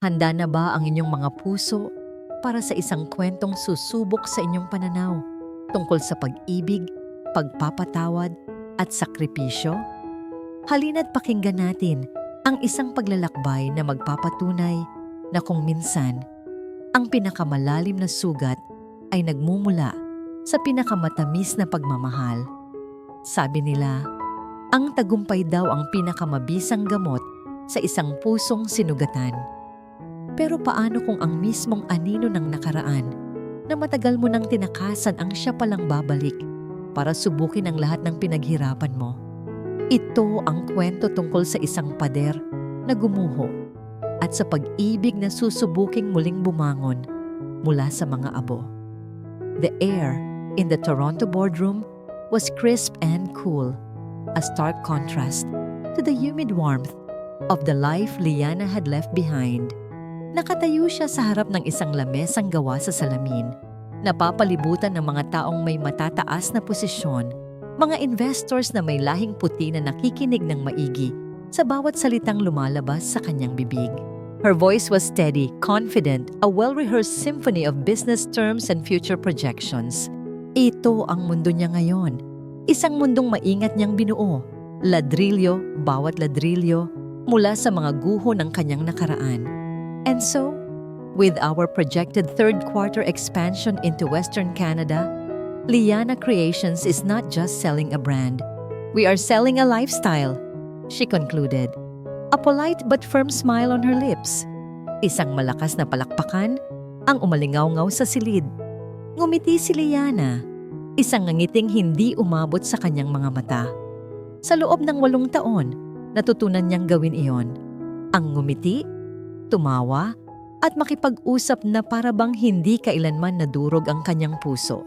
Handa na ba ang inyong mga puso para sa isang kwentong susubok sa inyong pananaw tungkol sa pag-ibig, pagpapatawad at sakripisyo? Halina't pakinggan natin ang isang paglalakbay na magpapatunay na kung minsan, ang pinakamalalim na sugat ay nagmumula sa pinakamatamis na pagmamahal. Sabi nila, ang tagumpay daw ang pinakamabisang gamot sa isang pusong sinugatan. Pero paano kung ang mismong anino ng nakaraan na matagal mo nang tinakasan ang siya palang babalik para subukin ang lahat ng pinaghirapan mo? Ito ang kwento tungkol sa isang pader na gumuho at sa pag-ibig na susubuking muling bumangon mula sa mga abo. The air in the Toronto boardroom was crisp and cool, a stark contrast to the humid warmth of the life Liana had left behind. Nakatayo siya sa harap ng isang lamesang gawa sa salamin, napapalibutan ng mga taong may matataas na posisyon, mga investors na may lahing puti na nakikinig ng maigi sa bawat salitang lumalabas sa kanyang bibig. Her voice was steady, confident, a well-rehearsed symphony of business terms and future projections. Ito ang mundo niya ngayon. Isang mundong maingat niyang binuo, ladrilyo, bawat ladrilyo, mula sa mga guho ng kanyang nakaraan. And so, with our projected third quarter expansion into Western Canada, Liana Creations is not just selling a brand. We are selling a lifestyle, she concluded. A polite but firm smile on her lips. Isang malakas na palakpakan ang umalingaw-ngaw sa silid. Ngumiti si Liana, isang ngiting hindi umabot sa kanyang mga mata. Sa loob ng 8 taon, natutunan niyang gawin iyon. Ang ngumiti, tumawa, at makipag-usap na para bang hindi kailanman nadurog ang kanyang puso.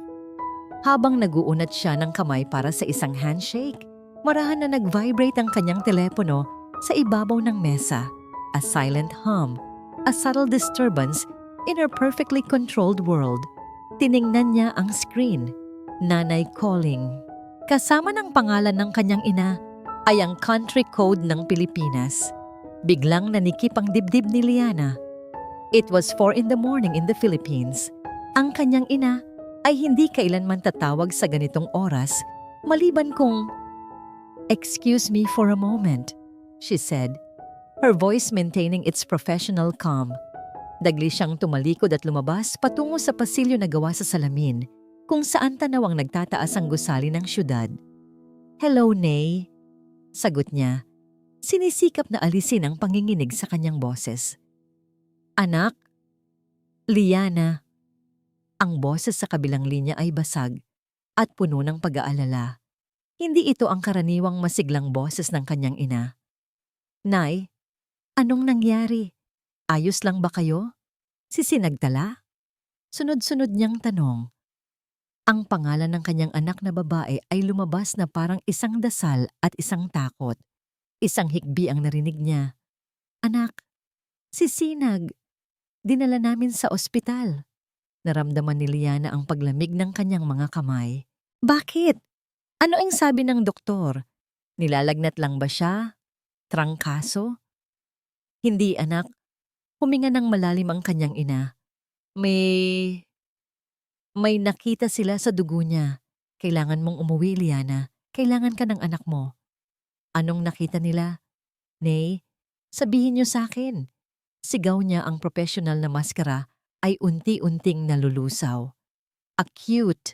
Habang naguunat siya ng kamay para sa isang handshake, marahan na nag-vibrate ang kanyang telepono sa ibabaw ng mesa. A silent hum, a subtle disturbance in her perfectly controlled world. Tiningnan niya ang screen. Nanay calling. Kasama ng pangalan ng kanyang ina ay ang country code ng Pilipinas. Biglang nanikip ang dibdib ni Liana. It was 4 in the morning in the Philippines. Ang kanyang ina ay hindi kailanman tatawag sa ganitong oras maliban kung, "Excuse me for a moment," she said, her voice maintaining its professional calm. Dagli siyang tumalikod at lumabas patungo sa pasilyo na gawa sa salamin kung saan tanawang nagtataas ang gusali ng syudad. "Hello, Nay," sagot niya. Sinisikap na alisin ang panginginig sa kanyang boses. "Anak?" "Liana." Ang boses sa kabilang linya ay basag at puno ng pag-aalala. Hindi ito ang karaniwang masiglang boses ng kanyang ina. "Nay, anong nangyari? Ayos lang ba kayo? Sisinagtala?" Sunod-sunod niyang tanong. Ang pangalan ng kanyang anak na babae ay lumabas na parang isang dasal at isang takot. Isang hikbi ang narinig niya. "Anak, si Sinag. Dinala namin sa ospital." Naramdaman ni Liana ang paglamig ng kanyang mga kamay. "Bakit? Ano ang sabi ng doktor? Nilalagnat lang ba siya? Trangkaso?" "Hindi, anak." Huminga ng malalim ang kanyang ina. May nakita sila sa dugo niya. Kailangan mong umuwi, Liana. Kailangan ka ng anak mo." "Anong nakita nila?" "Nay, sabihin niyo sa akin." Sigaw niya ang professional na maskara ay unti-unting nalulusaw. "Acute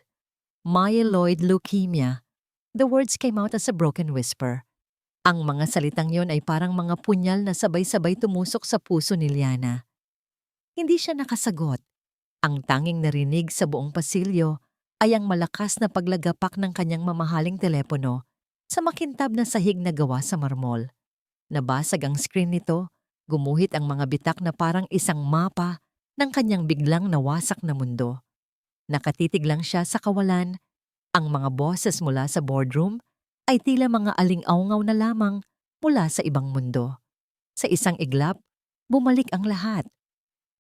myeloid leukemia." The words came out as a broken whisper. Ang mga salitang yon ay parang mga punyal na sabay-sabay tumusok sa puso ni Liana. Hindi siya nakasagot. Ang tanging narinig sa buong pasilyo ay ang malakas na paglagapak ng kanyang mamahaling telepono sa makintab na sahig na gawa sa marmol. Nabasag ang screen nito, gumuhit ang mga bitak na parang isang mapa ng kanyang biglang nawasak na mundo. Nakatitig lang siya sa kawalan. Ang mga boses mula sa boardroom ay tila mga aling-aungaw na lamang mula sa ibang mundo. Sa isang iglap, bumalik ang lahat.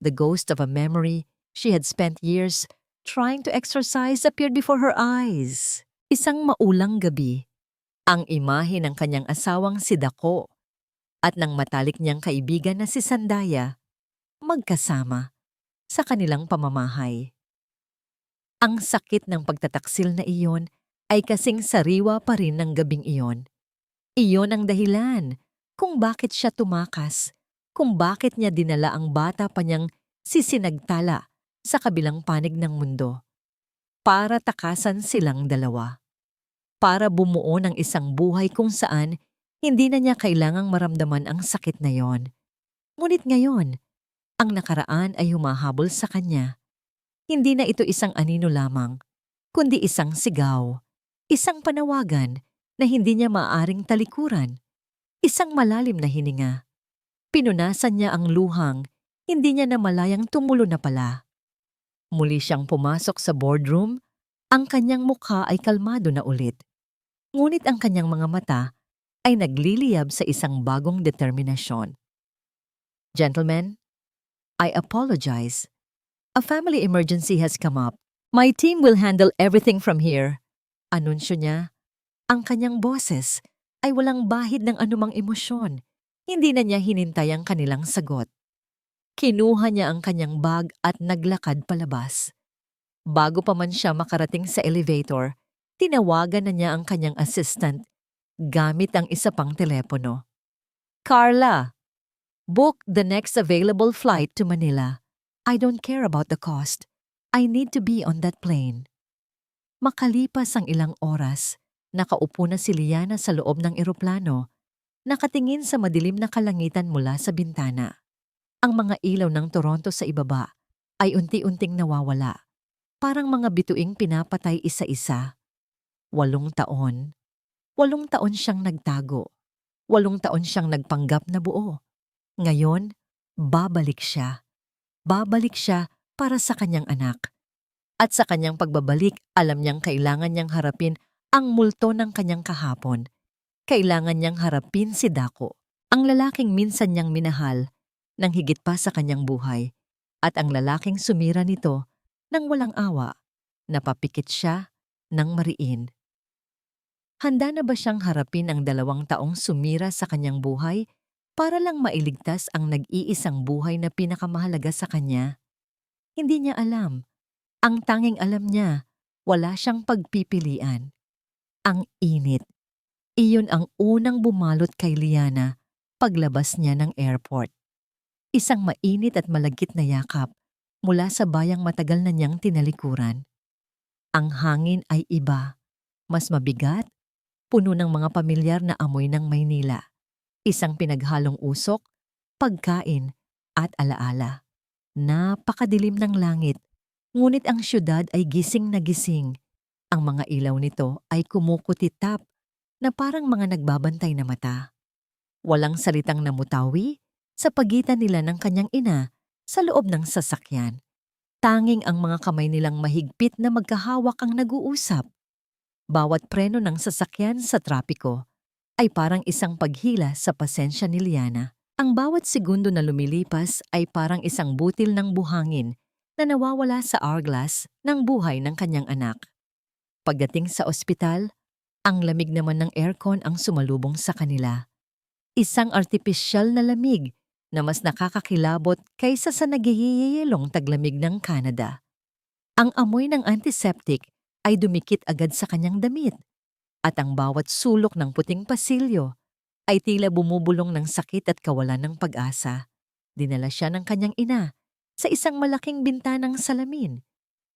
The ghost of a memory she had spent years trying to exorcise appeared before her eyes. Isang maulang gabi. Ang imahe ng kanyang asawang si Dako at ng matalik niyang kaibigan na si Sandaya. magkasama sa kanilang pamamahay. Ang sakit ng pagtataksil na iyon ay kasing sariwa pa rin ng gabing iyon. Iyon ang dahilan kung bakit siya tumakas, kung bakit niya dinala ang bata pa niyang sisinagtala sa kabilang panig ng mundo. Para takasan silang dalawa. Para bumuo ng isang buhay kung saan hindi na niya kailangang maramdaman ang sakit na yon. Ngunit ngayon, ang nakaraan ay humahabol sa kanya. Hindi na ito isang anino lamang, kundi isang sigaw, isang panawagan na hindi niya maaaring talikuran, isang malalim na hininga. Pinunasan niya ang luhang, hindi niya namalayang tumulo na pala. Muli siyang pumasok sa boardroom, ang kanyang mukha ay kalmado na ulit. Ngunit ang kanyang mga mata ay nagliliyab sa isang bagong determinasyon. Gentlemen, I apologize. A family emergency has come up. My team will handle everything from here. Anunsyo niya. Ang kanyang boses ay walang bahid ng anumang emosyon. Hindi na niya hinintay ang kanilang sagot. Kinuha niya ang kanyang bag at naglakad palabas. Bago pa man siya makarating sa elevator, tinawagan na niya ang kanyang assistant gamit ang isa pang telepono. Carla, book the next available flight to Manila. I don't care about the cost. I need to be on that plane. Makalipas ang ilang oras, nakaupo na si Liana sa loob ng eroplano, nakatingin sa madilim na kalangitan mula sa bintana. Ang mga ilaw ng Toronto sa ibaba ay unti-unting nawawala, parang mga bituing pinapatay isa-isa. 8 taon. 8 taon siyang nagtago. 8 taon siyang nagpanggap na buo. Ngayon, babalik siya. Babalik siya para sa kanyang anak. At sa kanyang pagbabalik, alam niyang kailangan niyang harapin ang multo ng kanyang kahapon. Kailangan niyang harapin si Dako, ang lalaking minsan niyang minahal, nang higit pa sa kanyang buhay, at ang lalaking sumira nito nang walang awa, napapikit siya ng mariin. Handa na ba siyang harapin ang 2 taong sumira sa kanyang buhay para lang mailigtas ang nag-iisang buhay na pinakamahalaga sa kanya? Hindi niya alam. Ang tanging alam niya, wala siyang pagpipilian. Ang init. Iyon ang unang bumalot kay Liana paglabas niya ng airport. Isang mainit at malagkit na yakap mula sa bayang matagal na niyang tinalikuran. Ang hangin ay iba, mas mabigat, puno ng mga pamilyar na amoy ng Maynila. Isang pinaghalong usok, pagkain, at alaala. Napakadilim ng langit, ngunit ang syudad ay gising na gising. Ang mga ilaw nito ay kumukutitap na parang mga nagbabantay na mata. Walang salitang namutawi sa pagitan nila ng kanyang ina sa loob ng sasakyan. Tanging ang mga kamay nilang mahigpit na magkahawak ang nag-uusap. Bawat preno ng sasakyan sa trapiko ay parang isang paghila sa pasensya ni Liana. Ang bawat segundo na lumilipas ay parang isang butil ng buhangin na nawawala sa hourglass ng buhay ng kanyang anak. Pagdating sa ospital, ang lamig naman ng aircon ang sumalubong sa kanila. Isang artipisyal na lamig na mas nakakakilabot kaysa sa nagihiyelong taglamig ng Canada. Ang amoy ng antiseptic ay dumikit agad sa kanyang damit. At ang bawat sulok ng puting pasilyo ay tila bumubulong ng sakit at kawalan ng pag-asa. Dinala siya ng kanyang ina sa isang malaking bintanang salamin.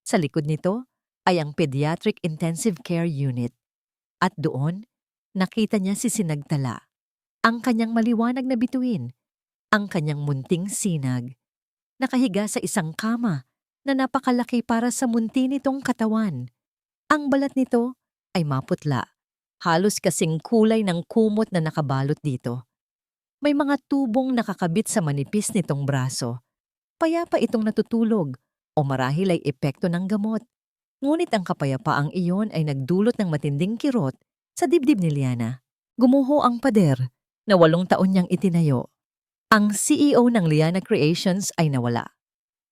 Sa likod nito ay ang Pediatric Intensive Care Unit. At doon, nakita niya si Sinagtala, ang kanyang maliwanag na bituin, ang kanyang munting sinag. Nakahiga sa isang kama na napakalaki para sa munti nitong katawan. Ang balat nito ay maputla. Halos kasing kulay ng kumot na nakabalot dito. May mga tubong nakakabit sa manipis nitong braso. Payapa itong natutulog o marahil ay epekto ng gamot. Ngunit ang kapayapaang iyon ay nagdulot ng matinding kirot sa dibdib ni Liana. Gumuho ang pader na 8 taon niyang itinayo. Ang CEO ng Liana Creations ay nawala.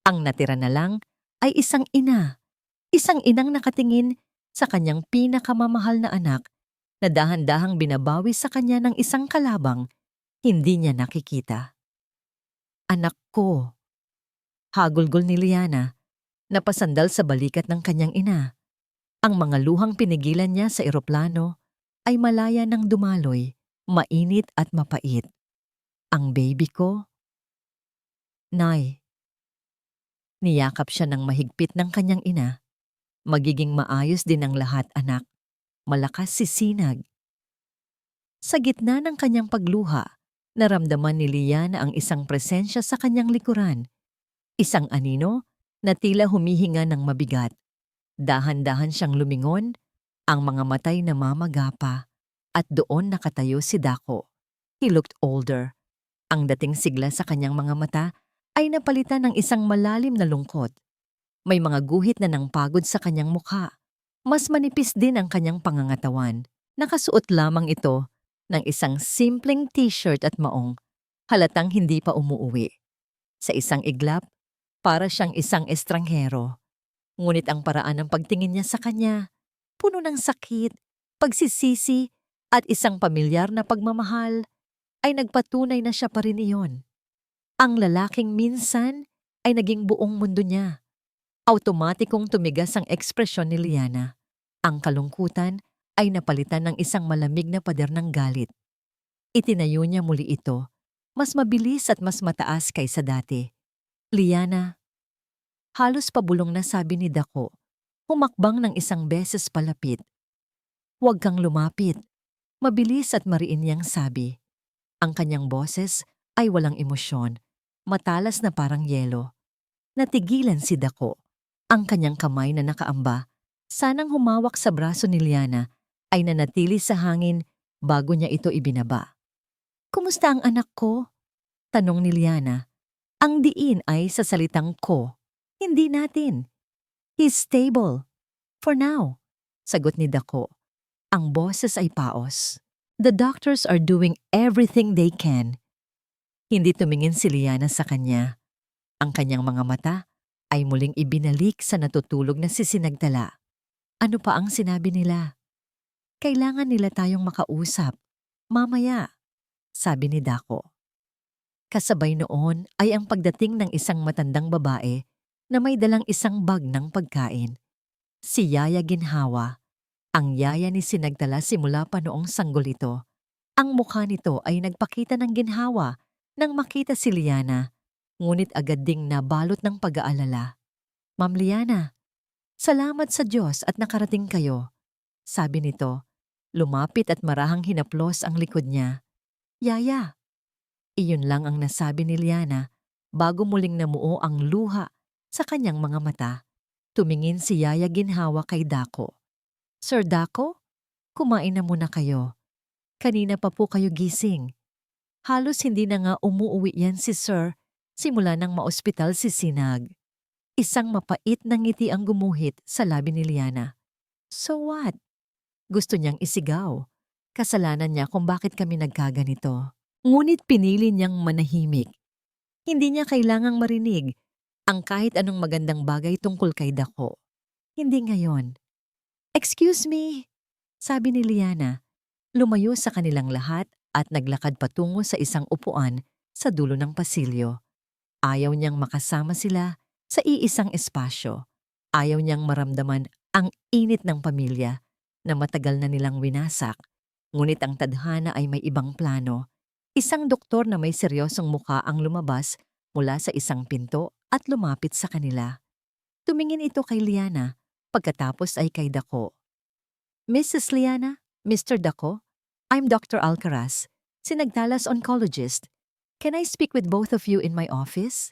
Ang natira na lang ay isang ina. Isang inang nakatingin sa kanyang pinakamamahal na anak na dahan-dahang binabawi sa kanya ng isang kalabang hindi niya nakikita. Anak ko, Hagulgol ni Liana, napasandal sa balikat ng kanyang ina. Ang mga luhang pinigilan niya sa eroplano ay malaya ng dumaloy, mainit at mapait. Ang baby ko? Nay. Niyakap siya ng mahigpit ng kanyang ina. Magiging maayos din ang lahat, anak. Malakas si Sinag. Sa gitna ng kanyang pagluha, naramdaman ni Liana ang isang presensya sa kanyang likuran. Isang anino na tila humihinga ng mabigat. Dahan-dahan siyang lumingon, ang mga matay namamagapa, at doon nakatayo si Dako. He looked older. Ang dating sigla sa kanyang mga mata ay napalitan ng isang malalim na lungkot. May mga guhit na ng pagod sa kanyang mukha. Mas manipis din ang kanyang pangangatawan. Nakasuot lamang ito ng isang simpleng t-shirt at maong, halatang hindi pa umuuwi. Sa isang iglap, para siyang isang estranghero. Ngunit ang paraan ng pagtingin niya sa kanya, puno ng sakit, pagsisisi, at isang pamilyar na pagmamahal, ay nagpatunay na siya pa rin iyon. Ang lalaking minsan ay naging buong mundo niya. Automatikong tumigas ang ekspresyon ni Liana. Ang kalungkutan ay napalitan ng isang malamig na pader ng galit. Itinayo niya muli ito, mas mabilis at mas mataas kaysa dati. Liana, halos pabulong na sabi ni Dako, humakbang ng isang beses palapit. Huwag kang lumapit. Mabilis at mariin niyang sabi. Ang kanyang boses ay walang emosyon, matalas na parang yelo. Natigilan si Dako. Ang kanyang kamay na nakaamba, sanang humawak sa braso ni Liana, ay nanatili sa hangin bago niya ito ibinaba. Kumusta ang anak ko? Tanong ni Liana. Ang diin ay sa salitang ko, hindi natin. He's stable. For now, sagot ni Dako. Ang boses ay paos. The doctors are doing everything they can. Hindi tumingin si Liana sa kanya. Ang kanyang mga mata ay muling ibinalik sa natutulog na si Sinagtala. Ano pa ang sinabi nila? Kailangan nila tayong makausap. Mamaya, sabi ni Dako. Kasabay noon ay ang pagdating ng isang matandang babae na may dalang isang bag ng pagkain. Si Yaya Ginhawa. Ang yaya ni Sinagtala simula pa noong sanggol ito. Ang mukha nito ay nagpakita ng ginhawa nang makita si Liana, ngunit agad ding nabalot ng pag-aalala. Ma'am Liana, salamat sa Diyos at nakarating kayo. Sabi nito, lumapit at marahang hinaplos ang likod niya. Yaya. Iyon lang ang nasabi ni Liana bago muling namuo ang luha sa kanyang mga mata. Tumingin si Yaya Ginhawa kay Dako. Sir Dako, kumain na muna kayo. Kanina pa po kayo gising. Halos hindi na nga umuuwi yan si Sir simula nang maospital si Sinag. Isang mapait na ngiti ang gumuhit sa labi ni Liana. So what? Gusto niyang isigaw. Kasalanan niya kung bakit kami nagkaganito. Ngunit pinili niyang manahimik. Hindi niya kailangang marinig ang kahit anong magandang bagay tungkol kay Dako. Hindi ngayon. Excuse me, sabi ni Liana. Lumayo sa kanilang lahat at naglakad patungo sa isang upuan sa dulo ng pasilyo. Ayaw niyang makasama sila sa iisang espasyo. Ayaw niyang maramdaman ang init ng pamilya na matagal na nilang winasak. Ngunit ang tadhana ay may ibang plano. Isang doktor na may seryosong muka ang lumabas mula sa isang pinto at lumapit sa kanila. Tumingin ito kay Liana. Pagkatapos ay kay Dako. Mrs. Liana, Mr. Dako, I'm Dr. Alcaraz, Sinagtala's oncologist. Can I speak with both of you in my office?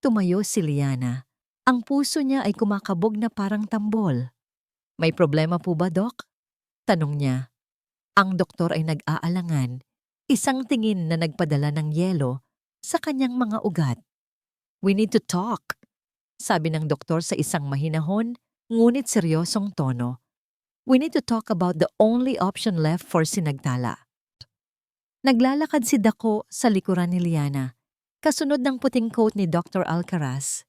Tumayo si Liana. Ang puso niya ay kumakabog na parang tambol. May problema po ba, Doc? Tanong niya. Ang doktor ay nag-aalangan, isang tingin na nagpadala ng yelo sa kanyang mga ugat. We need to talk, sabi ng doktor sa isang mahinahon ngunit seryosong tono. We need to talk about the only option left for Sinagtala. Naglalakad si Dako sa likuran ni Liana, kasunod ng puting coat ni Dr. Alcaraz.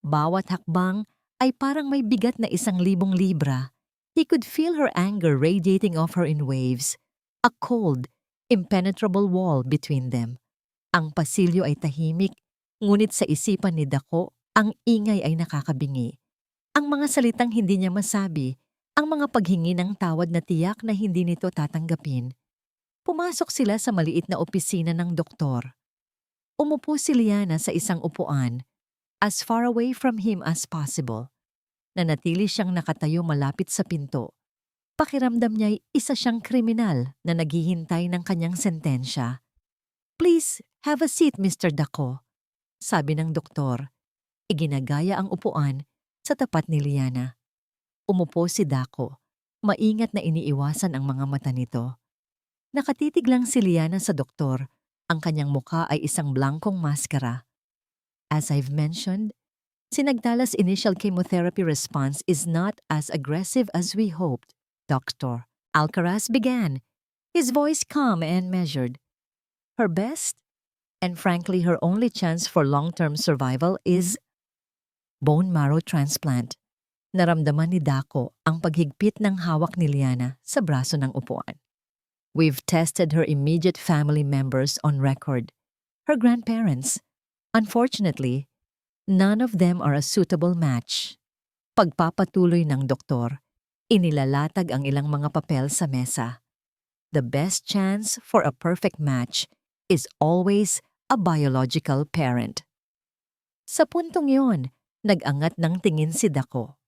Bawat hakbang ay parang may bigat na 1,000 libra. He could feel her anger radiating off her in waves, a cold, impenetrable wall between them. Ang pasilyo ay tahimik, Ngunit sa isipan ni Dako, ang ingay ay nakakabingi. Ang mga salitang hindi niya masabi, ang mga paghingi ng tawad na tiyak na hindi nito tatanggapin. Pumasok sila sa maliit na opisina ng doktor. Umupo si Liana sa isang upuan, as far away from him as possible. Nanatili siyang nakatayo malapit sa pinto. Pakiramdam niya'y isa siyang kriminal na naghihintay ng kanyang sentensya. "Please, have a seat, Mr. Dako," sabi ng doktor. Iginagaya ang upuan sa tapat ni Liana. Umupo si Dako. Maingat na iniiwasan ang mga mata nito. Nakatitig lang si Liana sa doktor. Ang kanyang mukha ay isang blankong maskara. As I've mentioned, Sinagdala's initial chemotherapy response is not as aggressive as we hoped, Dr. Alcaraz began, his voice calm and measured. Her best, and frankly her only chance for long-term survival is bone marrow transplant. Naramdaman ni Dako ang paghigpit ng hawak ni Liana sa braso ng upuan. We've tested her immediate family members on record, her grandparents. Unfortunately, none of them are a suitable match. Pagpapatuloy ng doktor, inilalatag ang ilang mga papel sa mesa. The best chance for a perfect match is always a biological parent. Sa puntong yon, nag-angat ng tingin si Dako.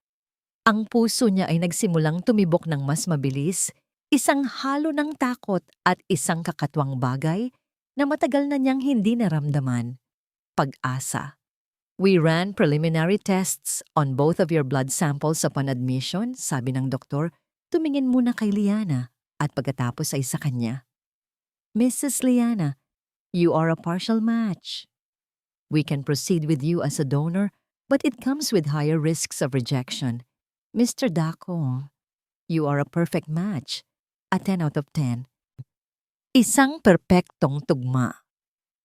Ang puso niya ay nagsimulang tumibok ng mas mabilis, isang halo ng takot at isang kakatwang bagay na matagal na niyang hindi naramdaman. Pag-asa. "We ran preliminary tests on both of your blood samples upon admission," sabi ng doktor. Tumingin muna kay Liana at pagkatapos ay sa kanya. "Mrs. Liana, you are a partial match. We can proceed with you as a donor, but it comes with higher risks of rejection. Mr. Dako, you are a perfect match, a 10 out of 10. Isang perpektong tugma.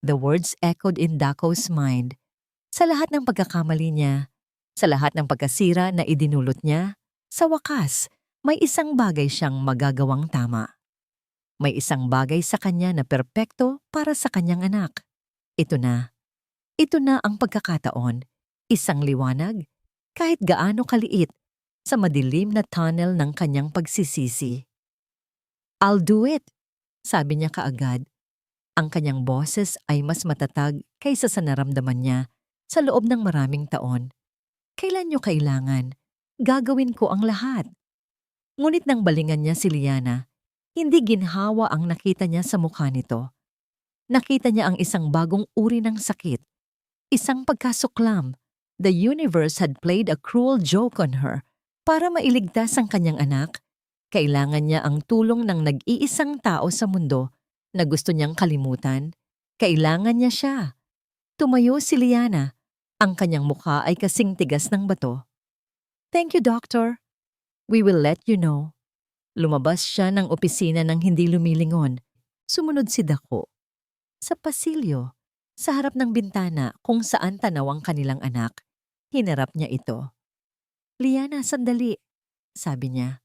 The words echoed in Dako's mind. Sa lahat ng pagkakamali niya, sa lahat ng pagkasira na idinulot niya, sa wakas, may isang bagay siyang magagawang tama. May isang bagay sa kanya na perpekto para sa kanyang anak. Ito na. Ito na ang pagkakataon. Isang liwanag, kahit gaano kaliit, sa madilim na tunnel ng kanyang pagsisisi. "I'll do it," sabi niya kaagad. Ang kanyang boses ay mas matatag kaysa sa naramdaman niya sa loob ng maraming taon. "Kailan niyo kailangan? Gagawin ko ang lahat." Ngunit nang balingan niya si Liana, hindi ginhawa ang nakita niya sa mukha nito. Nakita niya ang isang bagong uri ng sakit, isang pagkasuklam. The universe had played a cruel joke on her. Para mailigtas ang kanyang anak, kailangan niya ang tulong ng nag-iisang tao sa mundo na gusto niyang kalimutan. Kailangan niya siya. Tumayo si Liana. Ang kanyang mukha ay kasing tigas ng bato. "Thank you, doctor. We will let you know." Lumabas siya ng opisina nang hindi lumilingon. Sumunod si Dako. Sa pasilyo, sa harap ng bintana kung saan tanaw ang kanilang anak, hinarap niya ito. "Liana, sandali," sabi niya.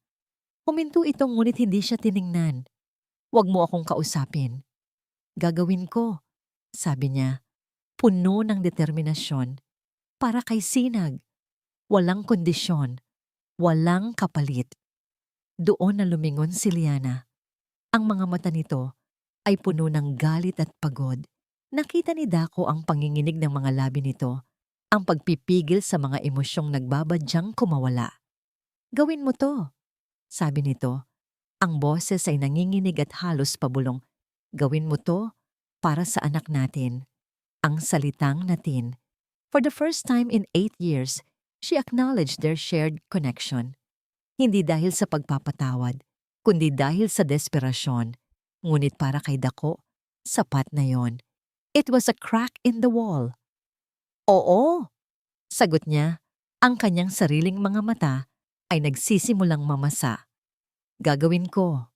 Huminto ito ngunit hindi siya tiningnan. "Huwag mo akong kausapin." "Gagawin ko," sabi niya. Puno ng determinasyon. Para kay Sinag. Walang kondisyon. Walang kapalit. Doon na lumingon si Liana. Ang mga mata nito ay puno ng galit at pagod. Nakita ni Dako ang panginginig ng mga labi nito, ang pagpipigil sa mga emosyong nagbabadyang kumawala. "Gawin mo to," sabi nito. Ang boses ay nanginginig at halos pabulong. "Gawin mo to para sa anak natin." Ang salitang natin. For the first time in 8 years, she acknowledged their shared connection. Hindi dahil sa pagpapatawad, kundi dahil sa desperasyon. Ngunit para kay Dako, sapat na yon. It was a crack in the wall. "Oo," sagot niya. Ang kanyang sariling mga mata ay nagsisimulang mamasa. "Gagawin ko."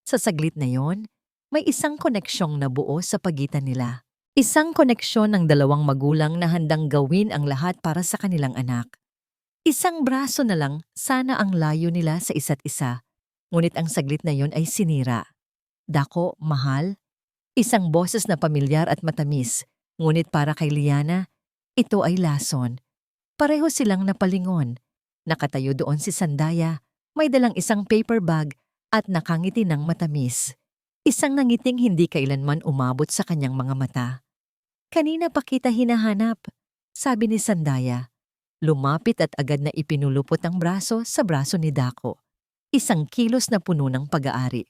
Sa saglit na yon, may isang koneksyong nabuo sa pagitan nila. Isang koneksyon ng dalawang magulang na handang gawin ang lahat para sa kanilang anak. Isang braso na lang sana ang layo nila sa isa't isa. Ngunit ang saglit na yon ay sinira. "Dako, mahal." Isang boses na pamilyar at matamis, Ngunit para kay Liana, ito ay lason. Pareho silang napalingon. Nakatayo doon si Sandaya, may dalang isang paper bag at nakangiti ng matamis. Isang nangiting hindi kailanman umabot sa kanyang mga mata. Kanina pa kita hinahanap, sabi ni Sandaya. Lumapit at agad na ipinulupot ang braso sa braso ni Dako. Isang kilos na puno ng pag-aari.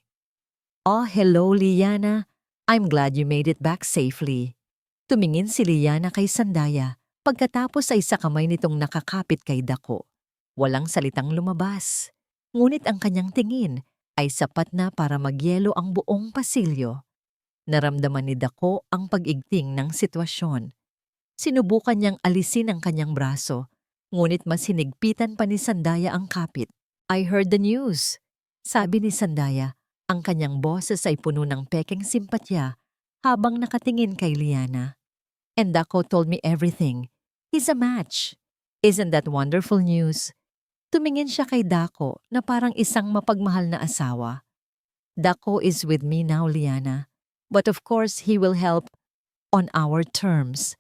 Oh, hello, Liana. I'm glad you made it back safely. Tumingin si Liana kay Sandaya pagkatapos ay sa kamay nitong nakakapit kay Dako. Walang salitang lumabas. Ngunit ang kanyang tingin ay sapat na para magyelo ang buong pasilyo. Naramdaman ni Dako ang pag-igting ng sitwasyon. Sinubukan niyang alisin ang kanyang braso, ngunit mas hinigpitan pa ni Sandaya ang kapit. I heard the news, sabi ni Sandaya. Ang kanyang boses ay puno ng pekeng simpatya habang nakatingin kay Liana. And Dako told me everything. He's a match. Isn't that wonderful news? Tumingin siya kay Dako na parang isang mapagmahal na asawa. Dako is with me now, Liana. But of course, he will help on our terms.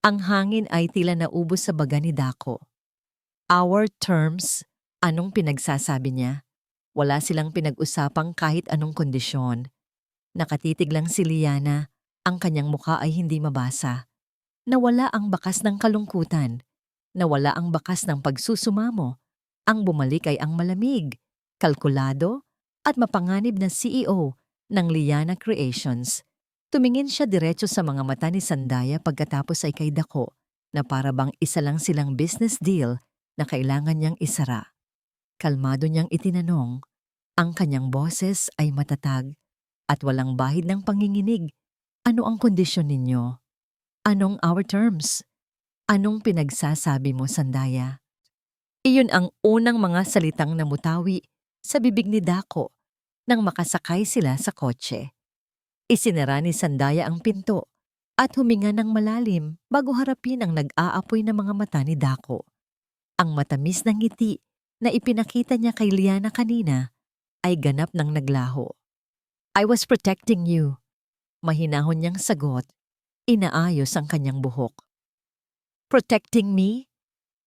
Ang hangin ay tila naubos sa baga ni Dako. Our terms? Anong pinagsasabi niya? Wala silang pinag-usapang kahit anong kondisyon. Nakatitig lang si Liana, ang kanyang mukha ay hindi mabasa. Nawala ang bakas ng kalungkutan. Nawala ang bakas ng pagsusumamo. Ang bumalik ay ang malamig, kalkulado, at mapanganib na CEO ng Liana Creations. Tumingin siya diretso sa mga mata ni Sandaya pagkatapos ay kay Dako na para bang isa lang silang business deal na kailangan niyang isara. Kalmado niyang itinanong, ang kanyang boses ay matatag at walang bahid ng panginginig. Ano ang kondisyon ninyo? Anong our terms? Anong pinagsasabi mo, Sandaya? Iyon ang unang mga salitang namutawi sa bibig ni Dako nang makasakay sila sa kotse. Isinara ni Sandaya ang pinto at huminga ng malalim bago harapin ang nag-aapoy na mga mata ni Dako. Ang matamis na ngiti na ipinakita niya kay Liana kanina ay ganap ng naglaho. I was protecting you. Mahinahon niyang sagot, inaayos ang kanyang buhok. Protecting me?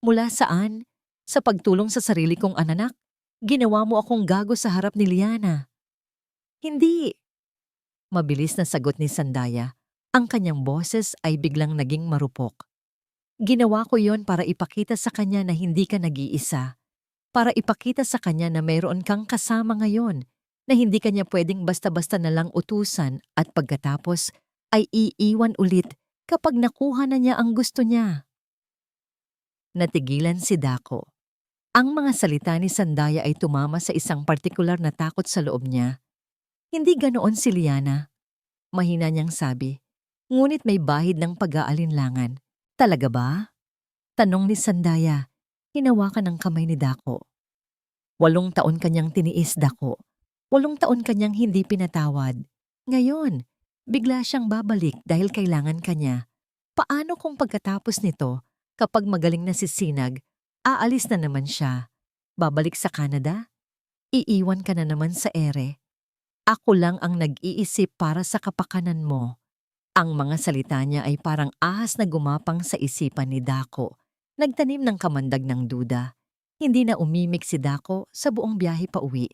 Mula saan? Sa pagtulong sa sarili kong anak? Ginawa mo akong gago sa harap ni Liana. Hindi. Mabilis na sagot ni Sandaya. Ang kanyang boses ay biglang naging marupok. Ginawa ko yon para ipakita sa kanya na hindi ka nag-iisa. Para ipakita sa kanya na mayroon kang kasama ngayon, na hindi kanya pwedeng basta-basta na lang utusan at pagkatapos ay iiwan ulit kapag nakuha na niya ang gusto niya. Natigilan si Dako. Ang mga salita ni Sandaya ay tumama sa isang partikular na takot sa loob niya. Hindi ganoon si Liana. Mahina niyang sabi, ngunit may bahid ng pag-aalinlangan. Talaga ba? Tanong ni Sandaya. Hinawakan ang kamay ni Dako. 8 taon kanyang tiniis, Dako. 8 taon kanyang hindi pinatawad. Ngayon, bigla siyang babalik dahil kailangan kanya. Paano kung pagkatapos nito, kapag magaling na si Sinag, aalis na naman siya? Babalik sa Canada? Iiwan ka na naman sa ere. Ako lang ang nag-iisip para sa kapakanan mo. Ang mga salita niya ay parang ahas na gumapang sa isipan ni Dako. Nagtanim ng kamandag ng duda. Hindi na umimik si Dako sa buong biyahe pa uwi.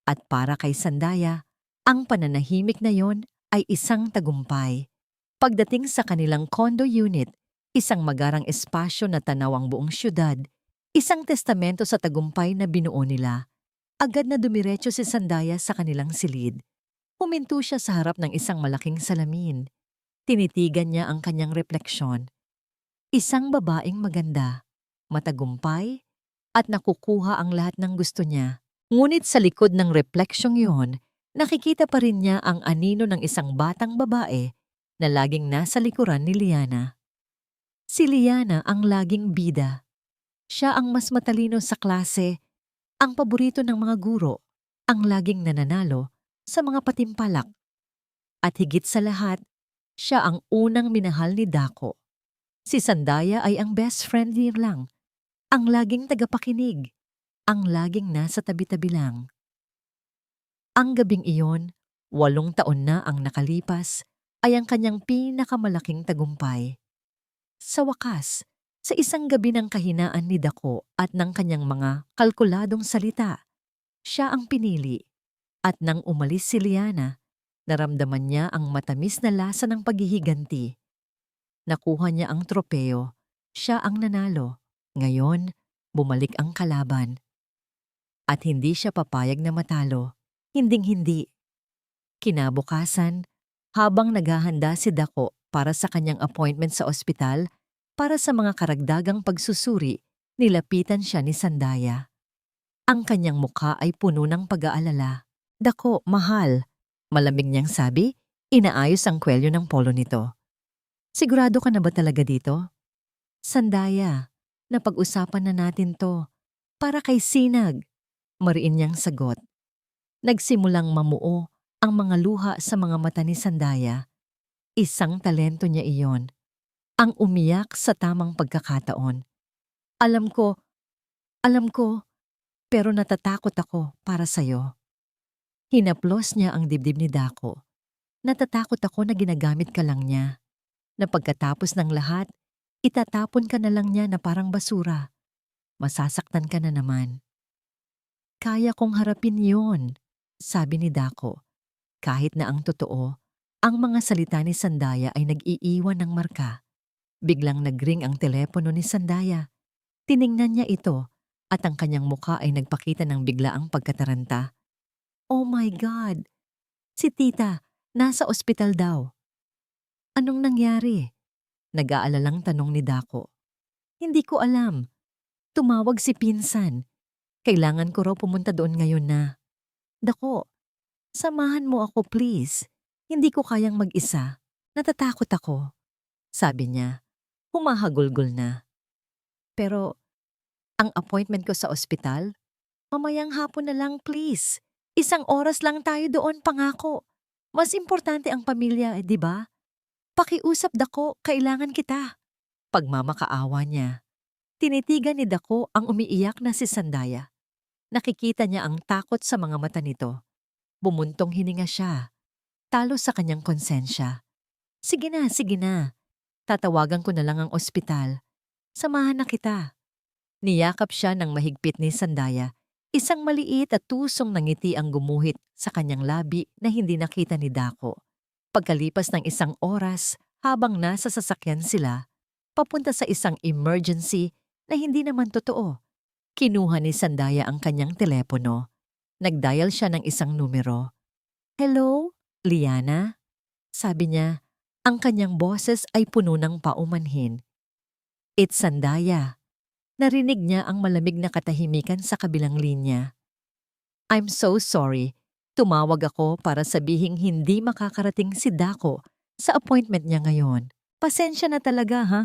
At para kay Sandaya, ang pananahimik na yon ay isang tagumpay. Pagdating sa kanilang condo unit, isang magarang espasyo na tanaw ang buong syudad, isang testamento sa tagumpay na binuo nila. Agad na dumiretso si Sandaya sa kanilang silid. Huminto siya sa harap ng isang malaking salamin. Tinitigan niya ang kanyang refleksyon. Isang babaeng maganda, matagumpay, at nakukuha ang lahat ng gusto niya. Ngunit sa likod ng refleksyong yon, nakikita pa rin niya ang anino ng isang batang babae na laging nasa likuran ni Liana. Si Liana ang laging bida. Siya ang mas matalino sa klase, ang paborito ng mga guro, ang laging nananalo sa mga patimpalak. At higit sa lahat, siya ang unang minahal ni Dako. Si Sandaya ay ang best friend niya lang, ang laging tagapakinig, ang laging nasa tabi-tabi lang. Ang gabing iyon, 8 taon na ang nakalipas, ay ang kanyang pinakamalaking tagumpay. Sa wakas, sa isang gabi ng kahinaan ni Dako at ng kanyang mga kalkuladong salita, siya ang pinili. At nang umalis si Liana, naramdaman niya ang matamis na lasa ng paghihiganti. Nakuha niya ang tropeo, siya ang nanalo. Ngayon, bumalik ang kalaban. At hindi siya papayag na matalo, hinding-hindi. Kinabukasan, habang naghahanda si Dako para sa kanyang appointment sa ospital para sa mga karagdagang pagsusuri, nilapitan siya ni Sandaya. Ang kanyang mukha ay puno ng pag-aalala. "Dako, mahal," malamig niyang sabi, inaayos ang kwelyo ng polo nito. "Sigurado ka na ba talaga dito?" "Sandaya, napag-usapan na natin to. Para kay Sinag," mariin niyang sagot. Nagsimulang mamuo ang mga luha sa mga mata ni Sandaya. Isang talento niya iyon. Ang umiyak sa tamang pagkakataon. Alam ko, pero natatakot ako para sa'yo." Hinaplos niya ang dibdib ni Dako. "Natatakot ako na ginagamit ka lang niya. Na pagkatapos ng lahat, itatapon ka na lang niya na parang basura. Masasaktan ka na naman." "Kaya kong harapin yon," sabi ni Dako. Kahit na ang totoo, ang mga salita ni Sandaya ay nag-iiwan ng marka. Biglang nagring ang telepono ni Sandaya. Tiningnan niya ito at ang kanyang muka ay nagpakita ng biglaang pagkataranta. "Oh my God! Si tita, nasa ospital daw." "Anong nangyari?" Nag-aalalang tanong ni Dako. "Hindi ko alam. Tumawag si pinsan. Kailangan ko raw pumunta doon ngayon na." "Dako, samahan mo ako please. Hindi ko kayang mag-isa. Natatakot ako," sabi niya. Humahagulgol na. "Pero ang appointment ko sa ospital? Mamayang hapon na lang please. 1 oras lang tayo doon, pangako. Mas importante ang pamilya, di ba? Pakiusap, Dako, kailangan kita." Pagmamakaawa niya. Tinitigan ni Dako ang umiiyak na si Sandaya. Nakikita niya ang takot sa mga mata nito. Bumuntong hininga siya. Talo sa kanyang konsensya. Sige na. Tatawagan ko na lang ang ospital. Samahan na kita." Niyakap siya ng mahigpit ni Sandaya. Isang maliit at tusong na ngiti ang gumuhit sa kanyang labi na hindi nakita ni Dako. Pagkalipas ng 1 oras, habang nasa sasakyan sila, papunta sa isang emergency na hindi naman totoo, kinuha ni Sandaya ang kanyang telepono. Nagdial siya ng isang numero. "Hello, Liana?" Sabi niya. Ang kanyang boses ay puno ng paumanhin. "It's Sandaya." Narinig niya ang malamig na katahimikan sa kabilang linya. "I'm so sorry. Tumawag ako para sabihing hindi makakarating si Dako sa appointment niya ngayon. Pasensya na talaga, ha?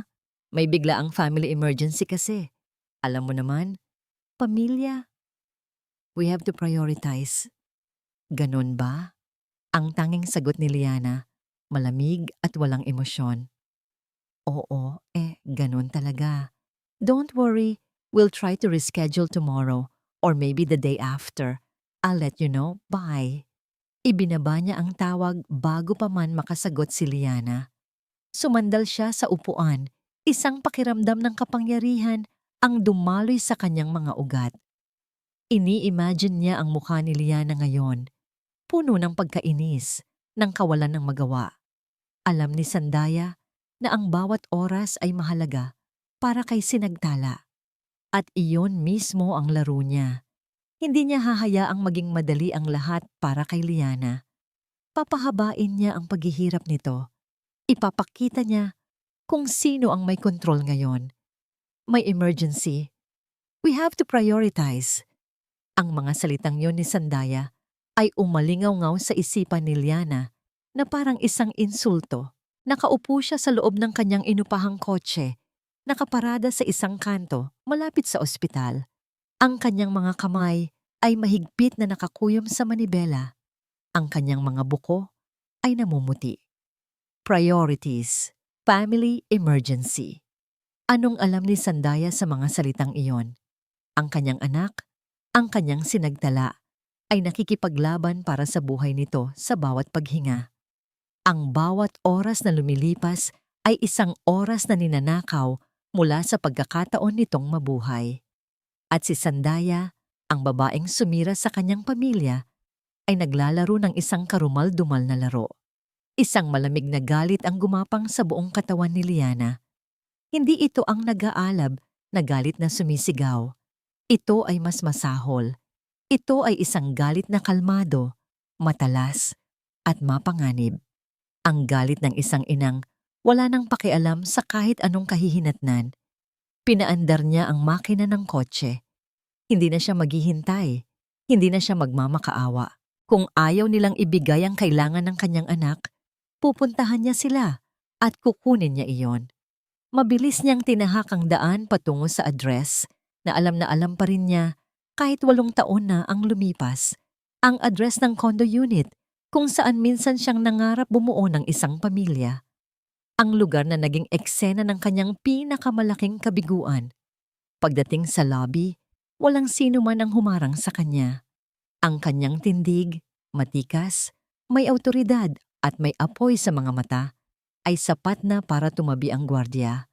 May bigla ang family emergency kasi. Alam mo naman, pamilya. We have to prioritize." "Ganon ba?" Ang tanging sagot ni Liana, malamig at walang emosyon. "Oo, ganon talaga. Don't worry, we'll try to reschedule tomorrow or maybe the day after. I'll let you know. Bye." Ibinaba niya ang tawag bago pa man makasagot si Liana. Sumandal siya sa upuan, isang pakiramdam ng kapangyarihan ang dumaloy sa kanyang mga ugat. Ini-imagine niya ang mukha ni Liana ngayon, puno ng pagkainis, ng kawalan ng magawa. Alam ni Sandaya na ang bawat oras ay mahalaga para kay Sinagtala. At iyon mismo ang laro niya. Hindi niya hahayaang maging madali ang lahat para kay Liana. Papahabain niya ang paghihirap nito. Ipapakita niya kung sino ang may kontrol ngayon. May emergency. We have to prioritize. Ang mga salitang yon ni Sandaya ay umalingaw-ngaw sa isipan ni Liana na parang isang insulto. Nakaupo siya sa loob ng kanyang inupahang kotse, nakaparada sa isang kanto malapit sa ospital. Ang kanyang mga kamay ay mahigpit na nakakuyom sa manibela. Ang kanyang mga buko ay namumuti. Priorities. Family emergency. Anong alam ni Sandaya sa mga salitang iyon? Ang kanyang anak, ang kanyang Sinagtala, ay nakikipaglaban para sa buhay nito sa bawat paghinga. Ang bawat oras na lumilipas ay isang oras na ninanakaw mula sa pagkakataon nitong mabuhay. At si Sandaya, ang babaeng sumira sa kanyang pamilya, ay naglalaro ng isang karumal-dumal na laro. Isang malamig na galit ang gumapang sa buong katawan ni Liana. Hindi ito ang nag-aalab na galit na sumisigaw. Ito ay mas masahol. Ito ay isang galit na kalmado, matalas, at mapanganib. Ang galit ng isang inang wala nang pakialam sa kahit anong kahihinatnan. Pinaandar niya ang makina ng kotse. Hindi na siya maghihintay. Hindi na siya magmamakaawa. Kung ayaw nilang ibigay ang kailangan ng kanyang anak, pupuntahan niya sila at kukunin niya iyon. Mabilis niyang tinahak ang daan patungo sa address na alam pa rin niya kahit 8 taon na ang lumipas. Ang address ng condo unit kung saan minsan siyang nangarap bumuo ng isang pamilya. Ang lugar na naging eksena ng kanyang pinakamalaking kabiguan. Pagdating sa lobby, walang sino man ang humarang sa kanya. Ang kanyang tindig, matikas, may awtoridad at may apoy sa mga mata, ay sapat na para tumabi ang gwardiya.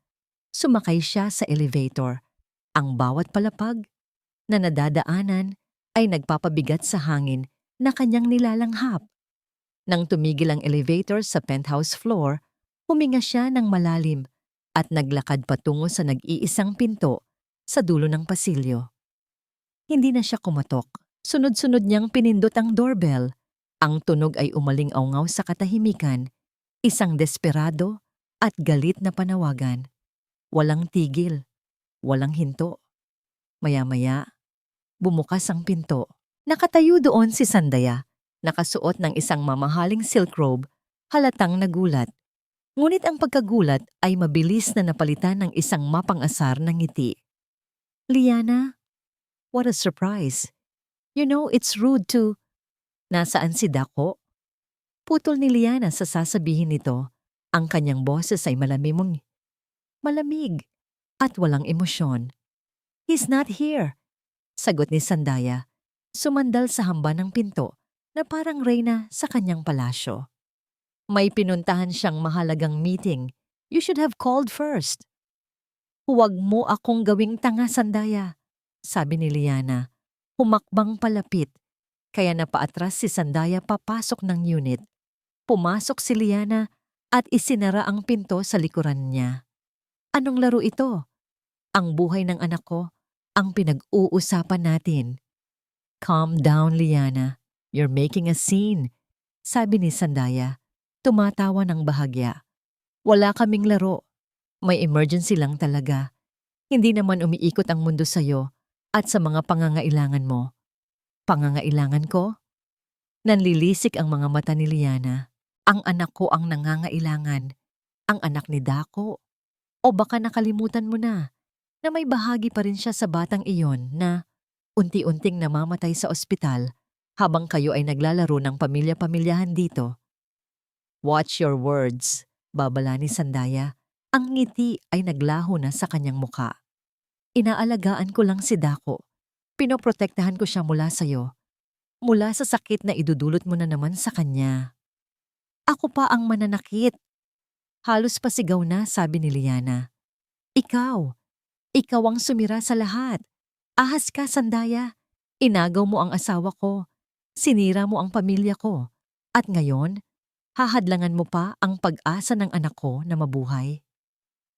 Sumakay siya sa elevator. Ang bawat palapag na nadadaanan ay nagpapabigat sa hangin na kanyang nilalanghap. Nang tumigil ang elevator sa penthouse floor, huminga siya ng malalim at naglakad patungo sa nag-iisang pinto sa dulo ng pasilyo. Hindi na siya kumatok. Sunod-sunod niyang pinindot ang doorbell. Ang tunog ay umaling-awngaw sa katahimikan, isang desperado at galit na panawagan. Walang tigil, walang hinto. Maya-maya, bumukas ang pinto. Nakatayo doon si Sandaya. Nakasuot ng isang mamahaling silk robe, halatang nagulat. Ngunit ang pagkagulat ay mabilis na napalitan ng isang mapang-asar na ngiti. Liana, what a surprise. You know it's rude to... Nasaan si Dako? Putol ni Liana sa sasabihin nito. Ang kanyang boses ay malamig at walang emosyon. He's not here, sagot ni Sandaya. Sumandal sa hamba ng pinto na parang reyna sa kanyang palasyo. May pinuntahan siyang mahalagang meeting. You should have called first. Huwag mo akong gawing tanga, Sandaya, sabi ni Liana. Humakbang palapit, kaya napaatras si Sandaya papasok ng unit. Pumasok si Liana at isinara ang pinto sa likuran niya. Anong laro ito? Ang buhay ng anak ko, ang pinag-uusapan natin. Calm down, Liana. You're making a scene, sabi ni Sandaya. Tumatawa ng bahagya. Wala kaming laro. May emergency lang talaga. Hindi naman umiikot ang mundo sa'yo at sa mga pangangailangan mo. Pangangailangan ko? Nanlilisik ang mga mata ni Liana. Ang anak ko ang nangangailangan. Ang anak ni Dako. O baka nakalimutan mo na may bahagi pa rin siya sa batang iyon na unti-unting namamatay sa ospital habang kayo ay naglalaro ng pamilya-pamilyahan dito. Watch your words, babala ni Sandaya. Ang ngiti ay naglaho na sa kanyang muka. Inaalagaan ko lang si Dako. Pinoprotektahan ko siya mula sa'yo. Mula sa sakit na idudulot mo na naman sa kanya. Ako pa ang mananakit. Halos pasigaw na, sabi ni Liana. Ikaw ang sumira sa lahat. Ahas ka, Sandaya. Inagaw mo ang asawa ko. Sinira mo ang pamilya ko. At ngayon, hahadlangan mo pa ang pag-asa ng anak ko na mabuhay.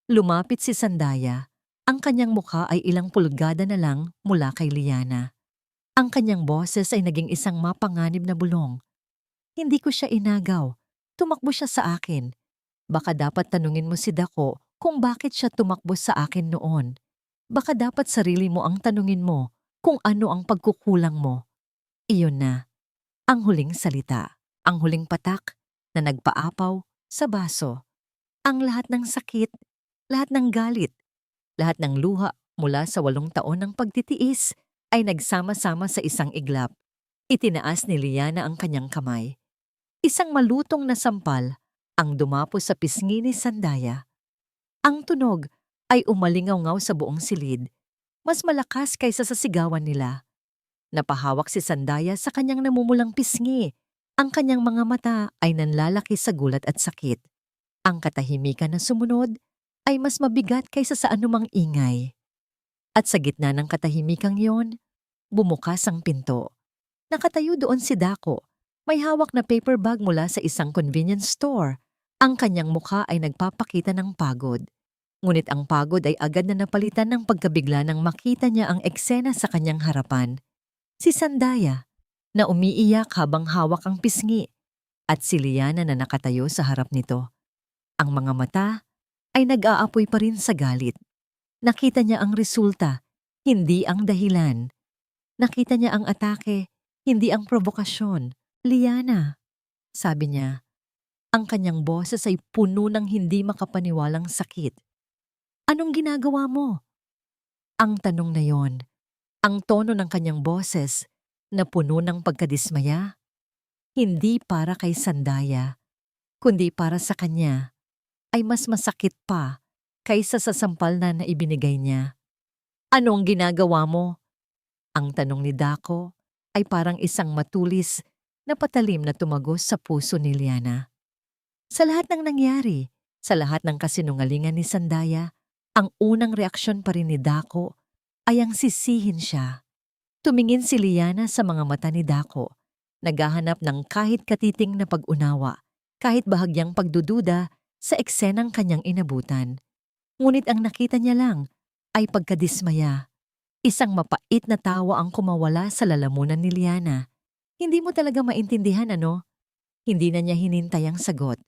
Lumapit si Sandaya. Ang kanyang mukha ay ilang pulgada na lang mula kay Liana. Ang kanyang boses ay naging isang mapanganib na bulong. Hindi ko siya inagaw. Tumakbo siya sa akin. Baka dapat tanungin mo si Dako kung bakit siya tumakbo sa akin noon. Baka dapat sarili mo ang tanungin mo kung ano ang pagkukulang mo. Iyon na. Ang huling salita. Ang huling patak na nagpaapaw sa baso. Ang lahat ng sakit, lahat ng galit, lahat ng luha mula sa 8 taon ng pagtitiis ay nagsama-sama sa isang iglap. Itinaas ni Liana ang kanyang kamay. Isang malutong na sampal ang dumapo sa pisngi ni Sandaya. Ang tunog ay umalingaw-ngaw sa buong silid, mas malakas kaysa sa sigawan nila. Napahawak si Sandaya sa kanyang namumulang pisngi Ang kanyang mga mata ay nanlalaki sa gulat at sakit. Ang katahimikan na sumunod ay mas mabigat kaysa sa anumang ingay. At sa gitna ng katahimikang yon, bumukas ang pinto. Nakatayo doon si Dako. May hawak na paper bag mula sa isang convenience store. Ang kanyang mukha ay nagpapakita ng pagod. Ngunit ang pagod ay agad na napalitan ng pagkabigla nang makita niya ang eksena sa kanyang harapan. Si Sandaya, na umiiyak habang hawak ang pisngi, at si Liana na nakatayo sa harap nito. Ang mga mata ay nag-aapoy pa rin sa galit. Nakita niya ang resulta, hindi ang dahilan. Nakita niya ang atake, hindi ang provokasyon. Liana, sabi niya, ang kanyang boses ay puno ng hindi makapaniwalang sakit. Anong ginagawa mo? Ang tanong na yon, ang tono ng kanyang boses na puno ng pagkadismaya, hindi para kay Sandaya, kundi para sa kanya, ay mas masakit pa kaysa sa sampal na ibinigay niya. Anong ginagawa mo? Ang tanong ni Dako ay parang isang matulis na patalim na tumagos sa puso ni Liana. Sa lahat ng nangyari, sa lahat ng kasinungalingan ni Sandaya, ang unang reaksyon pa rin ni Dako ay ang sisihin siya. Tumingin si Liana sa mga mata ni Dako, naghahanap ng kahit katiting na pag-unawa, kahit bahagyang pagdududa sa eksenang kanyang inabutan. Ngunit ang nakita niya lang ay pagkadismaya. Isang mapait na tawa ang kumawala sa lalamunan ni Liana. Hindi mo talaga maintindihan, ano? Hindi na niya hinintay ang sagot.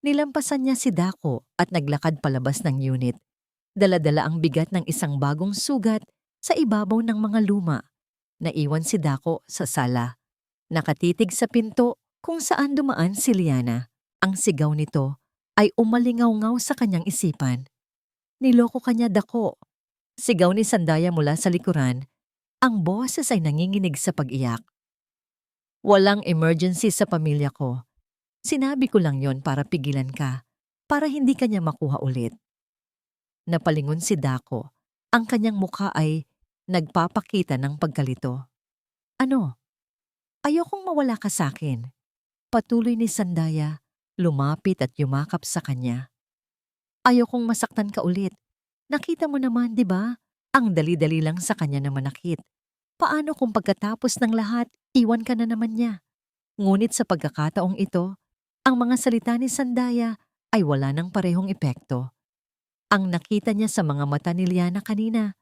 Nilampasan niya si Dako at naglakad palabas ng unit. Dala-dala ang bigat ng isang bagong sugat sa ibabaw ng mga luma. Naiwan si Dako sa sala. Nakatitig sa pinto kung saan dumaan si Liana. Ang sigaw nito ay umalingaw-ngaw sa kanyang isipan. Niloko kanya, Dako. Sigaw ni Sandaya mula sa likuran. Ang boses ay nanginginig sa pag-iyak. Walang emergency sa pamilya ko. Sinabi ko lang yon para pigilan ka, para hindi kanya makuha ulit. Napalingon si Dako. Ang kanyang mukha ay nagpapakita ng pagkalito. Ano? Ayokong mawala ka sa akin. Patuloy ni Sandaya, lumapit at yumakap sa kanya. Ayokong masaktan ka ulit. Nakita mo naman, di ba? Ang dali-dali lang sa kanya na manakit. Paano kung pagkatapos ng lahat, iwan ka na naman niya? Ngunit sa pagkakataong ito, ang mga salita ni Sandaya ay wala ng parehong epekto. Ang nakita niya sa mga mata ni Liana kanina,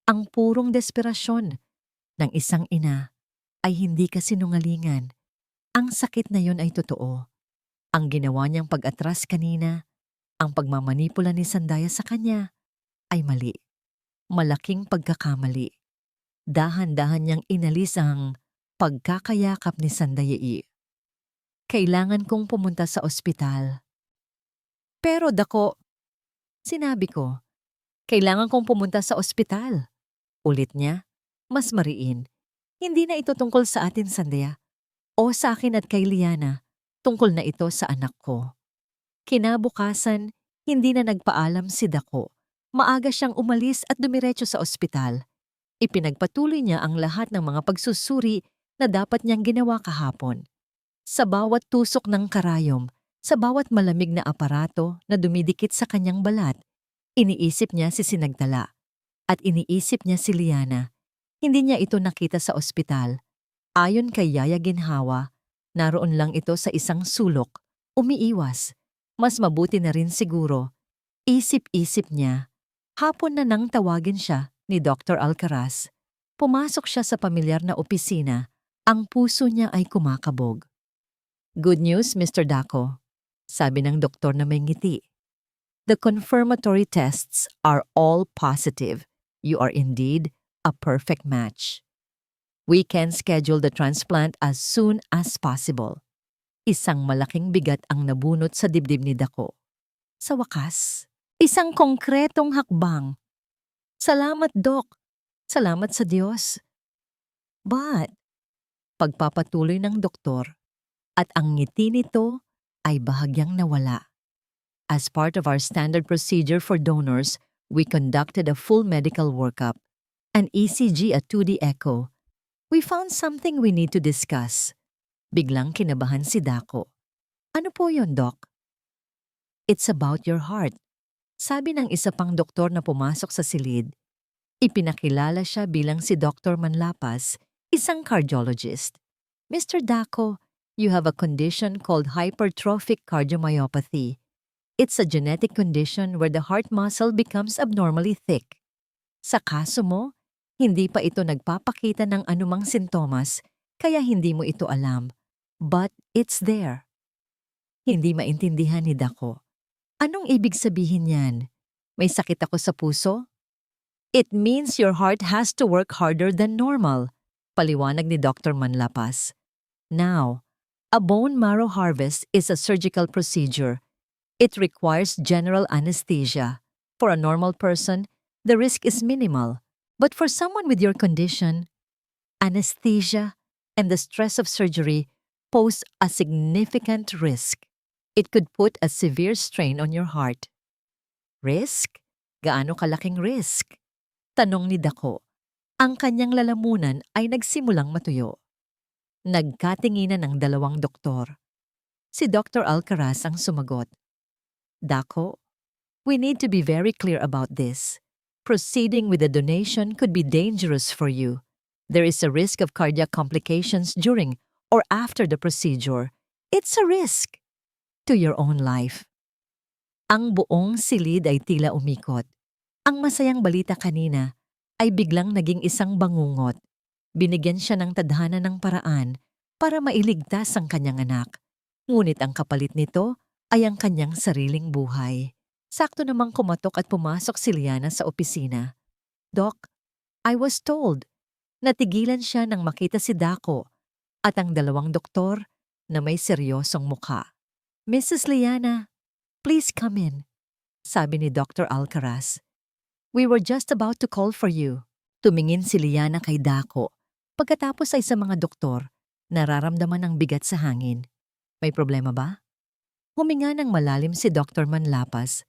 ang purong desperasyon ng isang ina ay hindi kasinungalingan. Ang sakit na yon ay totoo. Ang ginawa niyang pag-atras kanina, ang pagmamanipula ni Sandaya sa kanya, ay mali. Malaking pagkakamali. Dahan-dahan niyang inalis ang pagkakayakap ni Sandaya. Kailangan kong pumunta sa ospital. Pero Dako, sinabi ko, kailangan kong pumunta sa ospital. Ulit niya, mas mariin. Hindi na ito tungkol sa atin, Sandaya. O sa akin at kay Liana, tungkol na ito sa anak ko. Kinabukasan, hindi na nagpaalam si Dako. Maaga siyang umalis at dumiretso sa ospital. Ipinagpatuloy niya ang lahat ng mga pagsusuri na dapat niyang ginawa kahapon. Sa bawat tusok ng karayom, sa bawat malamig na aparato na dumidikit sa kanyang balat, iniisip niya si Sinagtala at iniisip niya si Liana. Hindi niya ito nakita sa ospital. Ayon kay Yaya Ginhawa, naroon lang ito sa isang sulok, umiiwas. Mas mabuti na rin siguro. Isip-isip niya. Hapon na nang tawagin siya ni Dr. Alcaraz. Pumasok siya sa pamilyar na opisina. Ang puso niya ay kumakabog. Good news, Mr. Dako, sabi ng doktor na may ngiti. The confirmatory tests are all positive. You are indeed a perfect match. We can schedule the transplant as soon as possible. Isang malaking bigat ang nabunot sa dibdib ni Dako. Sa wakas, isang konkretong hakbang. Salamat, Dok. Salamat sa Diyos. But, pagpapatuloy ng doktor, at ang ngiti nito ay bahagyang nawala. As part of our standard procedure for donors, we conducted a full medical workup, an ECG at 2D echo. We found something we need to discuss. Biglang kinabahan si Dako. Ano po yon, Doc? It's about your heart. Sabi ng isa pang doktor na pumasok sa silid. Ipinakilala siya bilang si Dr. Manlapas, isang cardiologist. Mr. Dako, you have a condition called hypertrophic cardiomyopathy. It's a genetic condition where the heart muscle becomes abnormally thick. Sa kaso mo, hindi pa ito nagpapakita ng anumang sintomas, kaya hindi mo ito alam. But it's there. Hindi maintindihan ni Dako. Anong ibig sabihin yan? May sakit ako sa puso? It means your heart has to work harder than normal, paliwanag ni Dr. Manlapas. Now, a bone marrow harvest is a surgical procedure. It requires general anesthesia. For a normal person, the risk is minimal. But for someone with your condition, anesthesia and the stress of surgery pose a significant risk. It could put a severe strain on your heart. Risk? Gaano kalaking risk? Tanong ni Dako. Ang kanyang lalamunan ay nagsimulang matuyo. Nagkatinginan ng dalawang doktor. Si Dr. Alcaraz ang sumagot. Dako, we need to be very clear about this. Proceeding with the donation could be dangerous for you. There is a risk of cardiac complications during or after the procedure. It's a risk to your own life. Ang buong silid ay tila umikot. Ang masayang balita kanina ay biglang naging isang bangungot. Binigyan siya ng tadhana ng paraan para mailigtas ang kanyang anak. Ngunit ang kapalit nito ay ang kanyang sariling buhay. Sakto namang kumatok at pumasok si Liana sa opisina. Doc, I was told. Natigilan siya nang makita si Dako at ang dalawang doktor na may seryosong mukha. Mrs. Liana, please come in, sabi ni Dr. Alcaraz. We were just about to call for you. Tumingin si Liana kay Dako. Pagkatapos ay sa mga doktor, nararamdaman ang bigat sa hangin. May problema ba? Huminga ng malalim si Dr. Manlapas.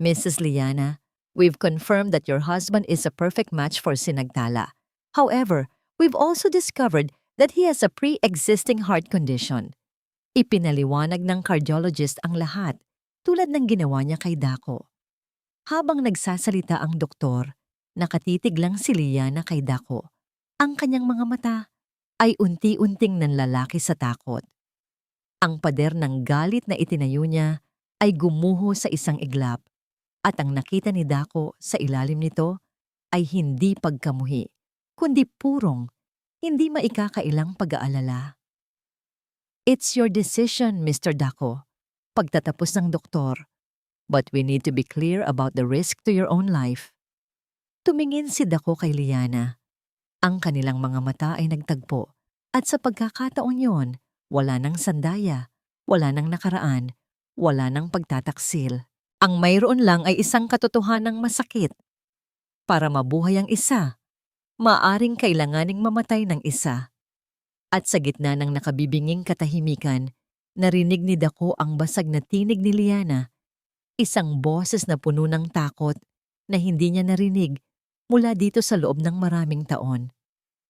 Mrs. Liana, we've confirmed that your husband is a perfect match for Sinagtala. However, we've also discovered that he has a pre-existing heart condition. Ipinaliwanag ng cardiologist ang lahat, tulad ng ginawa niya kay Dako. Habang nagsasalita ang doktor, nakatitig lang si Liana kay Dako. Ang kanyang mga mata ay unti-unting nanlalaki sa takot. Ang pader ng galit na itinayo niya ay gumuho sa isang iglap at ang nakita ni Dako sa ilalim nito ay hindi pagkamuhi, kundi purong, hindi maikakailang pag-aalala. It's your decision, Mr. Dako, pagtatapos ng doktor. But we need to be clear about the risk to your own life. Tumingin si Dako kay Liana. Ang kanilang mga mata ay nagtagpo at sa pagkakataon yon, wala nang sandaya, wala nang nakaraan, wala nang pagtataksil. Ang mayroon lang ay isang katotohanang masakit. Para mabuhay ang isa, maaring kailanganing mamatay ng isa. At sa gitna ng nakabibinging katahimikan, narinig ni Dako ang basag na tinig ni Liana. Isang boses na puno ng takot na hindi niya narinig mula dito sa loob ng maraming taon.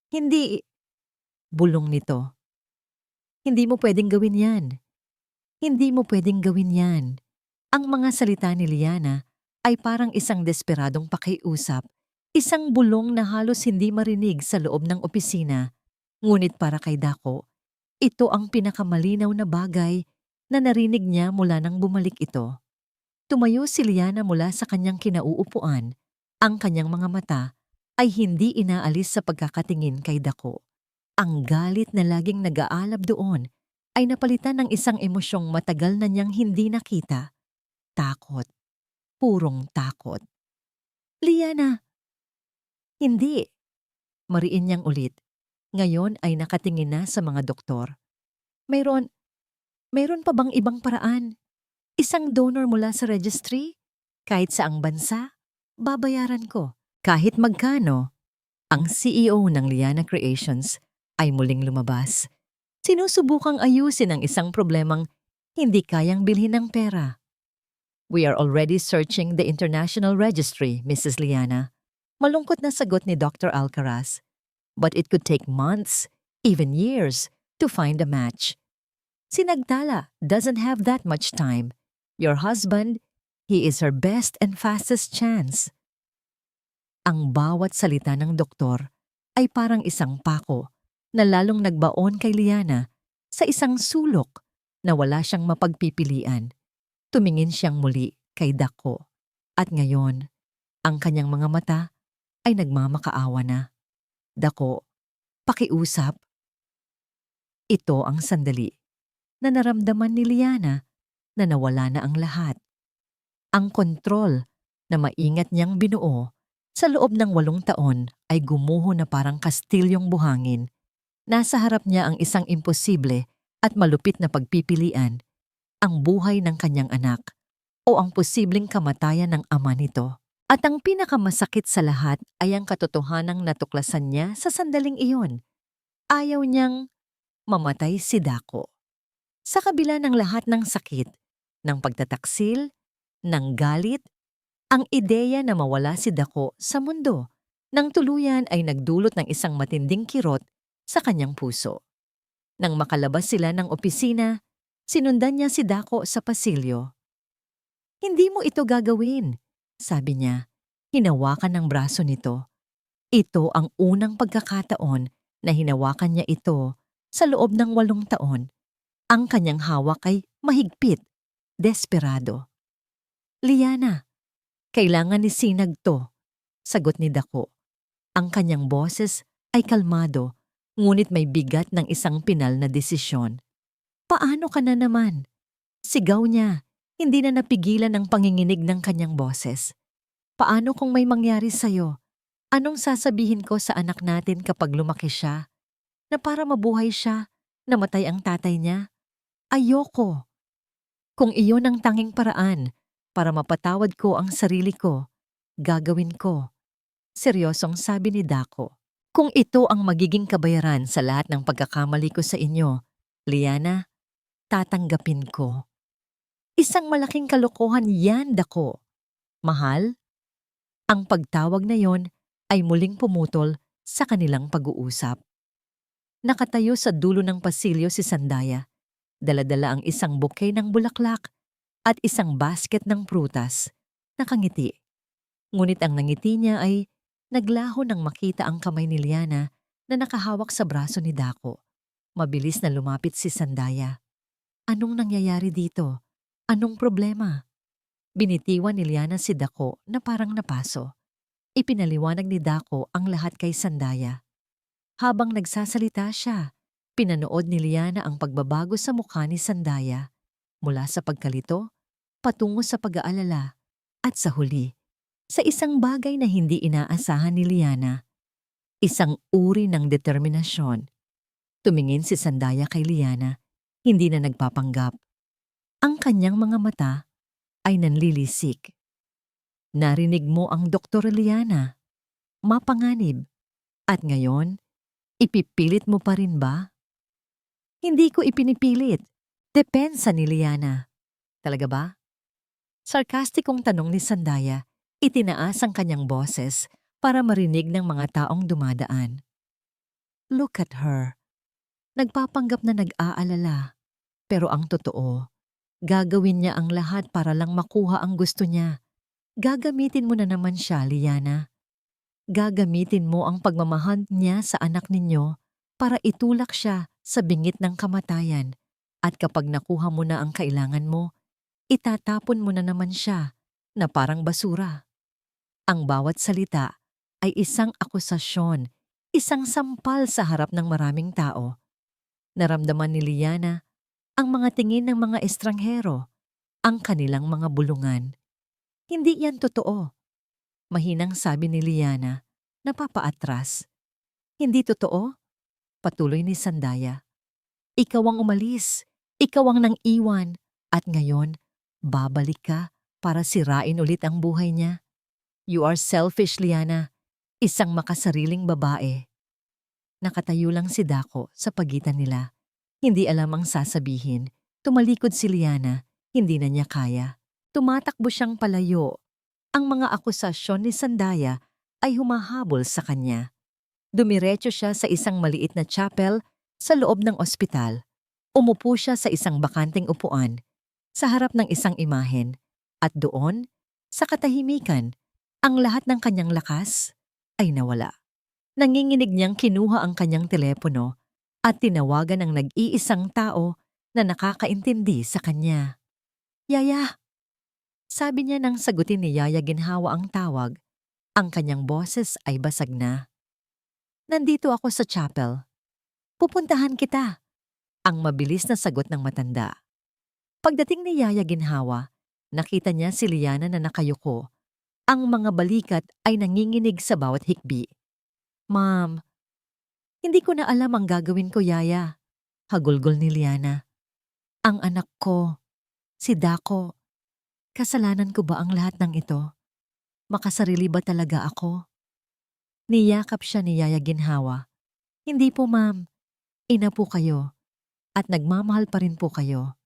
Hindi, bulong nito. Hindi mo pwedeng gawin yan. Hindi mo pwedeng gawin yan. Ang mga salita ni Liana ay parang isang desperadong pakiusap, isang bulong na halos hindi marinig sa loob ng opisina. Ngunit para kay Dako, ito ang pinakamalinaw na bagay na narinig niya mula nang bumalik ito. Tumayo si Liana mula sa kanyang kinauupuan. Ang kanyang mga mata ay hindi inaalis sa pagkakatingin kay Dako. Ang galit na laging nag-aalab doon ay napalitan ng isang emosyong matagal na niyang hindi nakita. Takot. Purong takot. Liana! Hindi. Mariin niyang ulit. Ngayon ay nakatingin na sa mga doktor. Mayroon pa bang ibang paraan? Isang donor mula sa registry? Kahit saang bansa? Babayaran ko. Kahit magkano? Ang CEO ng Liana Creations ay muling lumabas. Sinusubukang ayusin ang isang problemang hindi kayang bilhin ng pera. We are already searching the international registry, Mrs. Liana. Malungkot na sagot ni Dr. Alcaraz. But it could take months, even years, to find a match. Si Nagtala doesn't have that much time. Your husband, he is her best and fastest chance. Ang bawat salita ng doktor ay parang isang pako na lalong nagbaon kay Liana sa isang sulok na wala siyang mapagpipilian. Tumingin siyang muli kay Dako at ngayon, ang kanyang mga mata ay nagmamakaawa na. Dako, pakiusap. Ito ang sandali na naramdaman ni Liana na nawala na ang lahat. Ang kontrol na maingat niyang binuo sa loob ng 8 taon ay gumuho na parang kastilyong buhangin. Nasa harap niya ang isang imposible at malupit na pagpipilian, ang buhay ng kanyang anak o ang posibleng kamatayan ng ama nito. At ang pinakamasakit sa lahat ay ang katotohanang natuklasan niya sa sandaling iyon. Ayaw niyang mamatay si Dako. Sa kabila ng lahat ng sakit, ng pagtataksil, ng galit, ang ideya na mawala si Dako sa mundo nang tuluyan ay nagdulot ng isang matinding kirot sa kanyang puso. Nang makalabas sila ng opisina, sinundan niya si Dako sa pasilyo. "Hindi mo ito gagawin," sabi niya. Hinawakan ng braso nito. Ito ang unang pagkakataon na hinawakan niya ito sa loob ng 8 taon. Ang kanyang hawak ay mahigpit, desperado. "Liana, kailangan ni Sinag to," sagot ni Dako. Ang kanyang boses ay kalmado, ngunit may bigat ng isang pinal na desisyon. "Paano ka na naman?" Sigaw niya, hindi na napigilan ang panginginig ng kanyang boses. "Paano kung may mangyari sa'yo? Anong sasabihin ko sa anak natin kapag lumaki siya? Na para mabuhay siya, namatay ang tatay niya? Ayoko. Kung iyon ang tanging paraan para mapatawad ko ang sarili ko, gagawin ko." Seryosong sabi ni Dako. "Kung ito ang magiging kabayaran sa lahat ng pagkakamali ko sa inyo, Liana, tatanggapin ko." Isang malaking kalokohan yan, Dako. "Mahal?" Ang pagtawag na yon ay muling pumutol sa kanilang pag-uusap. Nakatayo sa dulo ng pasilyo si Sandaya. Dala-dala ang isang bouquet ng bulaklak at isang basket ng prutas. Nakangiti. Ngunit ang nangiti niya ay naglaho nang makita ang kamay ni Liana na nakahawak sa braso ni Dako. Mabilis na lumapit si Sandaya. "Anong nangyayari dito? Anong problema?" Binitiwan ni Liana si Dako na parang napaso. Ipinaliwanag ni Dako ang lahat kay Sandaya. Habang nagsasalita siya, pinanood ni Liana ang pagbabago sa mukha ni Sandaya, mula sa pagkalito, patungo sa pag-aalala, at sa huli, sa isang bagay na hindi inaasahan ni Liana, isang uri ng determinasyon. Tumingin si Sandaya kay Liana, hindi na nagpapanggap. Ang kanyang mga mata ay nanlilisik. "Narinig mo ang Doktor Liana. Mapanganib. At ngayon, ipipilit mo pa rin ba?" "Hindi ko ipinipilit. Depensa ni Liana." "Talaga ba?" Sarkastikong tanong ni Sandaya. Itinaas ang kanyang boses para marinig ng mga taong dumadaan. "Look at her. Nagpapanggap na nag-aalala. Pero ang totoo, gagawin niya ang lahat para lang makuha ang gusto niya. Gagamitin mo na naman siya, Liana. Gagamitin mo ang pagmamahal niya sa anak ninyo para itulak siya sa bingit ng kamatayan. At kapag nakuha mo na ang kailangan mo, itatapon mo na naman siya na parang basura." Ang bawat salita ay isang akusasyon, isang sampal sa harap ng maraming tao. Naramdaman ni Liana ang mga tingin ng mga estranghero, ang kanilang mga bulungan. "Hindi yan totoo," mahinang sabi ni Liana, napapaatras. "Hindi totoo?" Patuloy ni Sandaya. "Ikaw ang umalis, ikaw ang nang-iwan, at ngayon, babalik ka para sirain ulit ang buhay niya. You are selfish, Liana. Isang makasariling babae." Nakatayo lang si Dako sa pagitan nila. Hindi alam ang sasabihin. Tumalikod si Liana, hindi na niya kaya. Tumatakbo siyang palayo. Ang mga akusasyon ni Sandaya ay humahabol sa kanya. Dumiretso siya sa isang maliit na chapel Sa loob ng ospital, umupo siya sa isang bakanting upuan sa harap ng isang imahen at doon, sa katahimikan, ang lahat ng kanyang lakas ay nawala. Nanginginig niyang kinuha ang kanyang telepono at tinawagan ang nag-iisang tao na nakakaintindi sa kanya. Yaya! Sabi niya nang sagutin ni Yaya Ginhawa ang tawag, ang kanyang boses ay basag na. Nandito ako sa chapel. Pupuntahan kita. Ang mabilis na sagot ng matanda. Pagdating ni Yaya Ginhawa, nakita niya si Liana na nakayuko. Ang mga balikat ay nanginginig sa bawat hikbi. Ma'am, hindi ko na alam ang gagawin ko, Yaya. Hagulgol ni Liana. Ang anak ko, si Dako. Kasalanan ko ba ang lahat ng ito? Makasarili ba talaga ako? Niyakap siya ni Yaya Ginhawa. Hindi po, ma'am. Ina po kayo. At nagmamahal pa rin po kayo.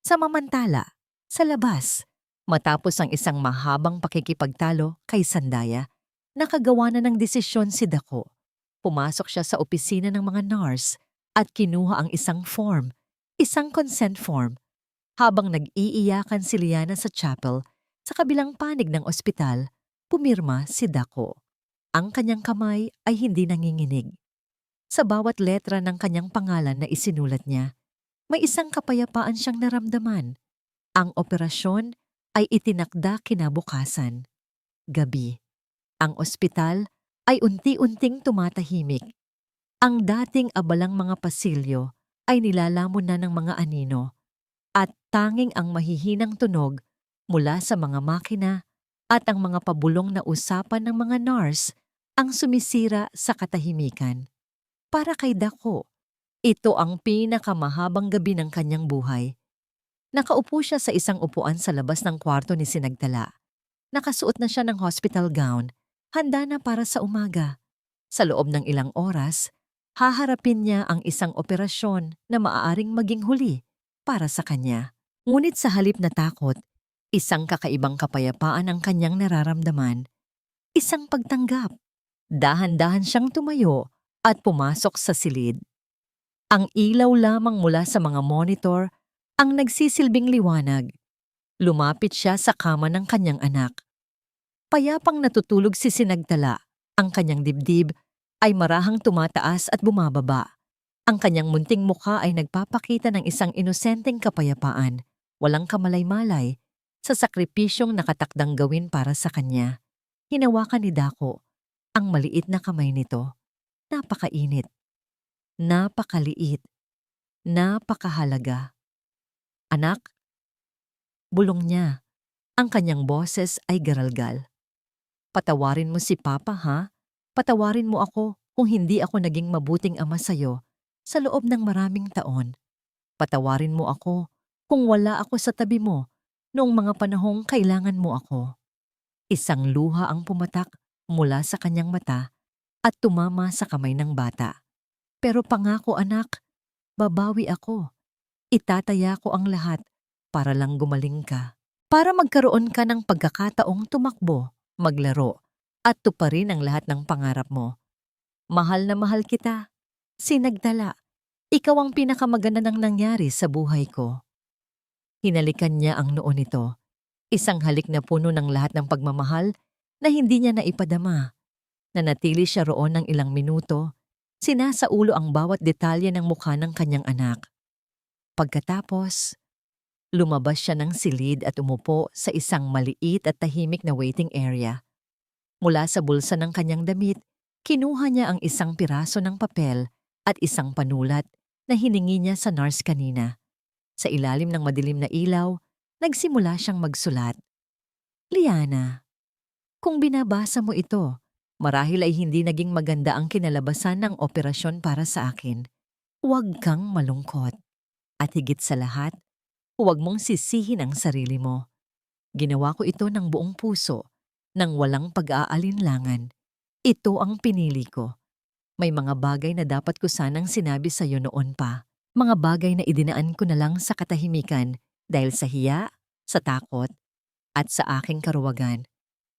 Samamantala, sa labas, matapos ang isang mahabang pakikipagtalo kay Sandaya, nakagawa na ng desisyon si Dako. Pumasok siya sa opisina ng mga nurse at kinuha ang isang form, isang consent form. Habang nag-iiyakan si Liana sa chapel, sa kabilang panig ng ospital, pumirma si Dako. Ang kanyang kamay ay hindi nanginginig. Sa bawat letra ng kanyang pangalan na isinulat niya, may isang kapayapaan siyang naramdaman. Ang operasyon ay itinakda kinabukasan. Gabi. Ang ospital ay unti-unting tumatahimik. Ang dating abalang mga pasilyo ay nilalamon na ng mga anino at tanging ang mahihinang tunog mula sa mga makina at ang mga pabulong na usapan ng mga nurse ang sumisira sa katahimikan. Para kay Dako, ito ang pinakamahabang gabi ng kanyang buhay. Nakaupo siya sa isang upuan sa labas ng kwarto ni Sinagtala. Nakasuot na siya ng hospital gown, handa na para sa umaga. Sa loob ng ilang oras, haharapin niya ang isang operasyon na maaaring maging huli para sa kanya. Ngunit sa halip na takot, isang kakaibang kapayapaan ang kanyang nararamdaman. Isang pagtanggap. Dahan-dahan siyang tumayo at pumasok sa silid. Ang ilaw lamang mula sa mga monitor ang nagsisilbing liwanag. Lumapit siya sa kama ng kanyang anak. Payapang natutulog si Sinagtala. Ang kanyang dibdib ay marahang tumataas at bumababa. Ang kanyang munting mukha ay nagpapakita ng isang inosenteng kapayapaan, walang kamalay-malay, sa sakripisyong nakatakdang gawin para sa kanya. Hinawakan ni Dako ang maliit na kamay nito. Napakainit. Napakaliit. Napakahalaga. Anak, bulong niya. Ang kanyang boses ay garalgal. Patawarin mo si Papa, ha? Patawarin mo ako kung hindi ako naging mabuting ama sa'yo sa loob ng maraming taon. Patawarin mo ako kung wala ako sa tabi mo noong mga panahong kailangan mo ako. Isang luha ang pumatak mula sa kanyang mata at tumama sa kamay ng bata. Pero pangako, anak, babawi ako. Itataya ko ang lahat para lang gumaling ka. Para magkaroon ka ng pagkakataong tumakbo, maglaro, at tuparin ang lahat ng pangarap mo. Mahal na mahal kita. Sinagtala, ikaw ang pinakamaganda ng nangyari sa buhay ko. Hinalikan niya ang noo nito. Isang halik na puno ng lahat ng pagmamahal na hindi niya naipadama. Nanatili siya roon ng ilang minuto. Sinasaulo ang bawat detalye ng mukha ng kanyang anak. Pagkatapos, lumabas siya ng silid at umupo sa isang maliit at tahimik na waiting area. Mula sa bulsa ng kanyang damit, kinuha niya ang isang piraso ng papel at isang panulat na hiningi niya sa nurse kanina. Sa ilalim ng madilim na ilaw, nagsimula siyang magsulat. Liana, kung binabasa mo ito, marahil ay hindi naging maganda ang kinalabasan ng operasyon para sa akin. Huwag kang malungkot. At higit sa lahat, huwag mong sisihin ang sarili mo. Ginawa ko ito ng buong puso, nang walang pag-aalinlangan. Ito ang pinili ko. May mga bagay na dapat ko sanang sinabi sa iyo noon pa. Mga bagay na idinaan ko na lang sa katahimikan dahil sa hiya, sa takot, at sa aking karuwagan.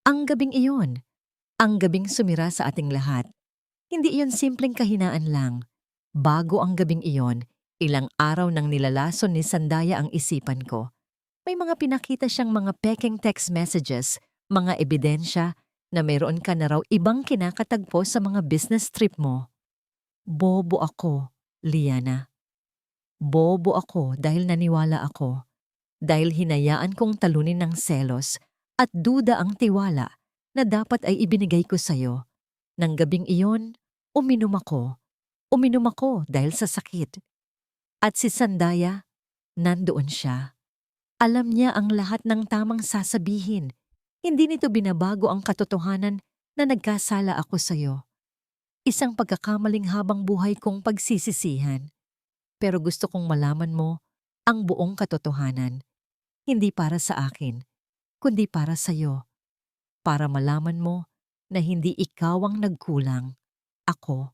Ang gabing iyon, ang gabing sumira sa ating lahat, hindi iyon simpleng kahinaan lang. Bago ang gabing iyon, ilang araw nang nilalason ni Sandaya ang isipan ko. May mga pinakita siyang mga peking text messages, mga ebidensya na mayroon ka na raw ibang kinakatagpo sa mga business trip mo. Bobo ako, Liana. Bobo ako dahil naniwala ako. Dahil hinayaan kong talunin ng selos at duda ang tiwala na dapat ay ibinigay ko sa'yo. Nang gabing iyon, uminom ako. Uminom ako dahil sa sakit. At si Sandaya, nandoon siya. Alam niya ang lahat ng tamang sasabihin. Hindi nito binabago ang katotohanan na nagkasala ako sa'yo. Isang pagkakamaling habang buhay kong pagsisisihan. Pero gusto kong malaman mo ang buong katotohanan. Hindi para sa akin, kundi para sa'yo. Para malaman mo na hindi ikaw ang nagkulang. Ako.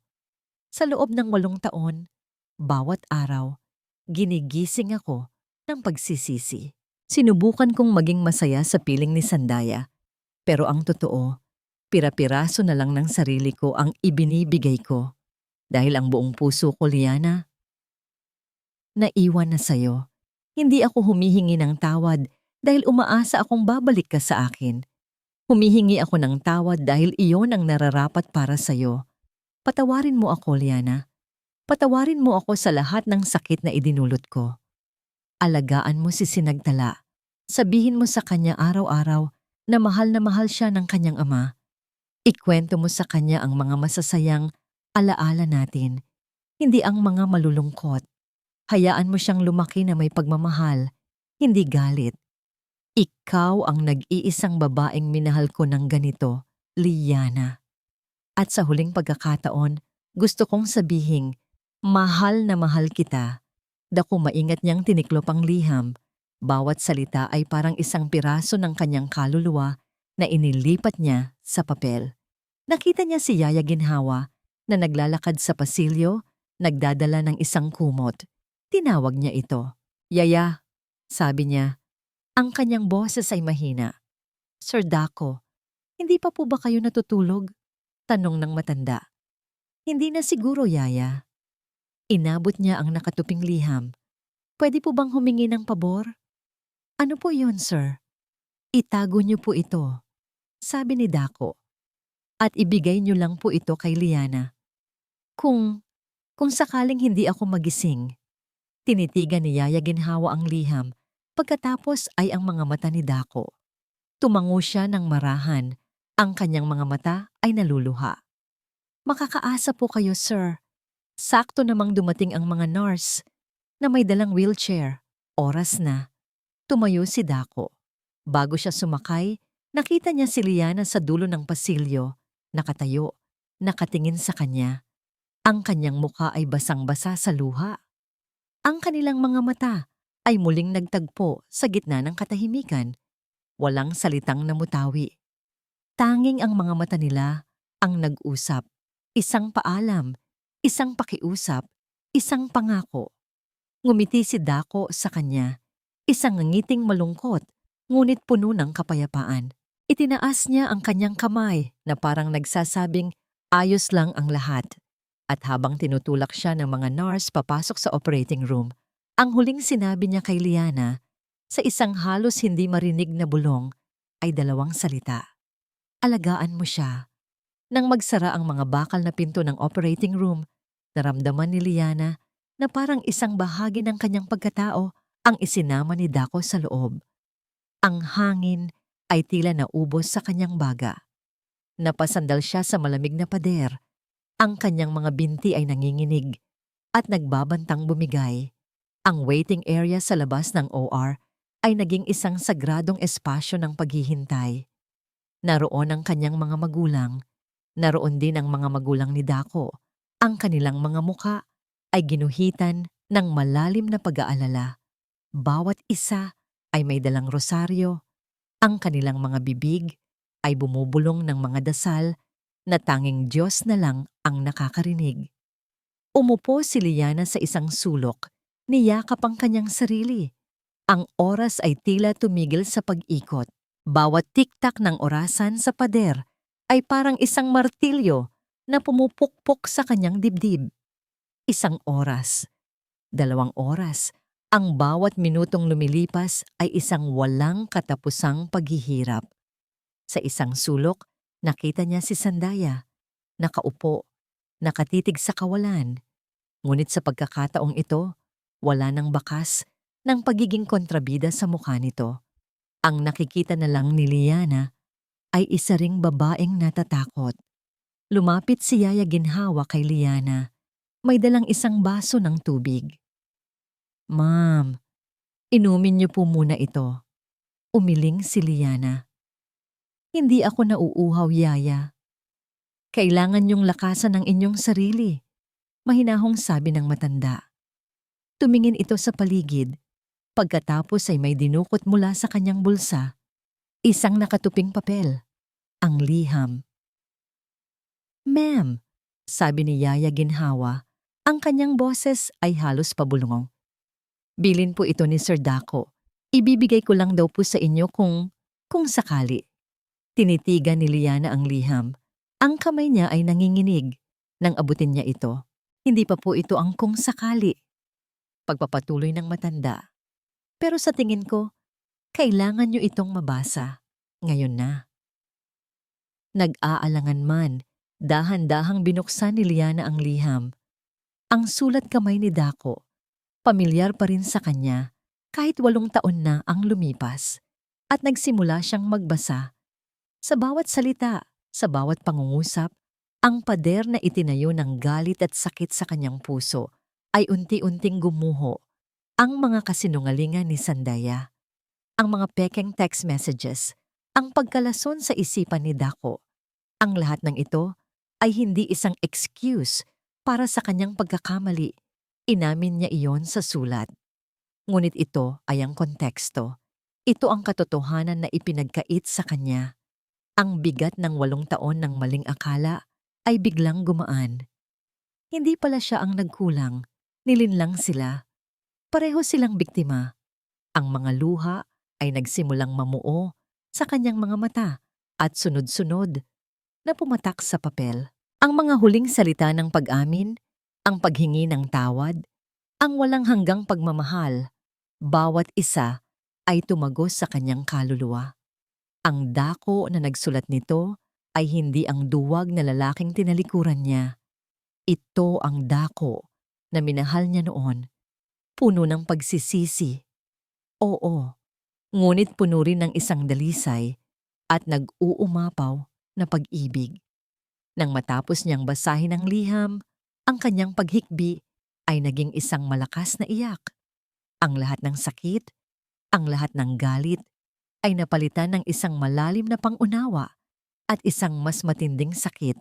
Sa loob ng 8 taon, bawat araw, ginigising ako ng pagsisisi. Sinubukan kong maging masaya sa piling ni Sandaya. Pero ang totoo, pira-piraso na lang ng sarili ko ang ibinibigay ko. Dahil ang buong puso ko, Liana, naiwan na sa'yo. Hindi ako humihingi ng tawad dahil umaasa akong babalik ka sa akin. Humihingi ako ng tawad dahil iyon ang nararapat para sa'yo. Patawarin mo ako, Liana. Patawarin mo ako sa lahat ng sakit na idinulot ko. Alagaan mo si Sinagtala. Sabihin mo sa kanya araw-araw na mahal siya ng kanyang ama. Ikwento mo sa kanya ang mga masasayang alaala natin, hindi ang mga malulungkot. Hayaan mo siyang lumaki na may pagmamahal, hindi galit. Ikaw ang nag-iisang babaeng minahal ko ng ganito, Liana. At sa huling pagkakataon, gusto kong sabihing, mahal na mahal kita. Dako maingat niyang tiniklop ang liham. Bawat salita ay parang isang piraso ng kanyang kaluluwa na inilipat niya sa papel. Nakita niya si Yaya Ginhawa na naglalakad sa pasilyo, nagdadala ng isang kumot. Tinawag niya ito. Yaya, sabi niya. Ang kanyang boses ay mahina. Sir Daco, hindi pa po ba kayo natutulog? Tanong ng matanda. Hindi na siguro, Yaya. Inabot niya ang nakatuping liham. Pwede po bang humingi ng pabor? Ano po yun, sir? Itago niyo po ito, sabi ni Daco. At ibigay niyo lang po ito kay Liana. Kung sakaling hindi ako magising. Tinitigan ni Yaya Ginhawa ang liham, pagkatapos ay ang mga mata ni Daco. Tumango siya ng marahan, ang kanyang mga mata ay naluluha. Makakaasa po kayo, sir. Sakto namang dumating ang mga nurse na may dalang wheelchair. Oras na. Tumayo si Daco. Bago siya sumakay, nakita niya si Liana sa dulo ng pasilyo, nakatayo, nakatingin sa kanya. Ang kanyang mukha ay basang-basa sa luha. Ang kanilang mga mata ay muling nagtagpo sa gitna ng katahimikan. Walang salitang namutawi. Tanging ang mga mata nila ang nag-usap. Isang paalam, isang pakiusap, isang pangako. Ngumiti si Daco sa kanya. Isang ngiting malungkot, ngunit puno ng kapayapaan. Itinaas niya ang kanyang kamay na parang nagsasabing ayos lang ang lahat. At habang tinutulak siya ng mga nurse papasok sa operating room, ang huling sinabi niya kay Liana, sa isang halos hindi marinig na bulong, ay 2 salita. Alagaan mo siya. Nang magsara ang mga bakal na pinto ng operating room, naramdaman ni Liana na parang isang bahagi ng kanyang pagkatao ang isinama ni Daco sa loob. Ang hangin ay tila naubos sa kanyang baga. Napasandal siya sa malamig na pader. Ang kanyang mga binti ay nanginginig at nagbabantang bumigay. Ang waiting area sa labas ng OR ay naging isang sagradong espasyo ng paghihintay. Naroon ang kanyang mga magulang. Naroon din ang mga magulang ni Daco. Ang kanilang mga muka ay ginuhitan ng malalim na pag-aalala. Bawat isa ay may dalang rosaryo. Ang kanilang mga bibig ay bumubulong ng mga dasal na tanging Diyos na lang ang nakakarinig. Umupo si Liana sa isang sulok, niyakap ang kanyang sarili. Ang oras ay tila tumigil sa pag-ikot. Bawat tiktak ng orasan sa pader ay parang isang martilyo na pumupukpok sa kanyang dibdib. 1 oras, 2 oras. Ang bawat minutong lumilipas ay isang walang katapusang paghihirap. Sa isang sulok, nakita niya si Sandaya, nakaupo, nakatitig sa kawalan. Ngunit sa pagkakataong ito, wala nang bakas ng pagiging kontrabida sa mukha nito. Ang nakikita na lang ni Liana ay isa ring babaeng natatakot. Lumapit si Yaya Ginhawa kay Liana. May dalang isang baso ng tubig. "Ma'am, inumin niyo po muna ito." Umiling si Liana. "Hindi ako nauuhaw, Yaya. Kailangan niyong lakasan ang inyong sarili," mahinahong sabi ng matanda. Tumingin ito sa paligid. Pagkatapos ay may dinukot mula sa kanyang bulsa. Isang nakatuping papel. Ang liham. "Ma'am," sabi ni Yaya Ginhawa, ang kanyang boses ay halos pabulongong. "Bilin po ito ni Sir Daco. Ibibigay ko lang daw po sa inyo kung sakali." Tinitigan ni Liana ang liham. Ang kamay niya ay nanginginig. Nang abutin niya ito, hindi pa po ito ang kung sakali. Pagpapatuloy ng matanda. "Pero sa tingin ko, kailangan niyo itong mabasa. Ngayon na." Nag-aalangan man, dahan-dahang binuksan ni Liana ang liham. Ang sulat kamay ni Daco, pamilyar pa rin sa kanya kahit 8 taon na ang lumipas. At nagsimula siyang magbasa. Sa bawat salita, sa bawat pangungusap, ang pader na itinayo ng galit at sakit sa kanyang puso ay unti-unting gumuho. Ang mga kasinungalingan ni Sandaya, ang mga pekeng text messages, ang pagkalason sa isipan ni Daco. Ang lahat ng ito ay hindi isang excuse para sa kanyang pagkakamali. Inamin niya iyon sa sulat. Ngunit ito ay ang konteksto. Ito ang katotohanan na ipinagkait sa kanya. Ang bigat ng 8 taon ng maling akala ay biglang gumaan. Hindi pala siya ang nagkulang, nilinlang sila. Pareho silang biktima. Ang mga luha ay nagsimulang mamuo sa kanyang mga mata at sunod-sunod na pumatak sa papel. Ang mga huling salita ng pag-amin, ang paghingi ng tawad, ang walang hanggang pagmamahal, bawat isa ay tumagos sa kanyang kaluluwa. Ang Daco na nagsulat nito ay hindi ang duwag na lalaking tinalikuran niya. Ito ang Daco na minahal niya noon, puno ng pagsisisi. Oo, ngunit puno rin ng isang dalisay at nag-uumapaw na pag-ibig. Nang matapos niyang basahin ang liham, ang kanyang paghikbi ay naging isang malakas na iyak. Ang lahat ng sakit, ang lahat ng galit, ay napalitan ng isang malalim na pangunawa at isang mas matinding sakit.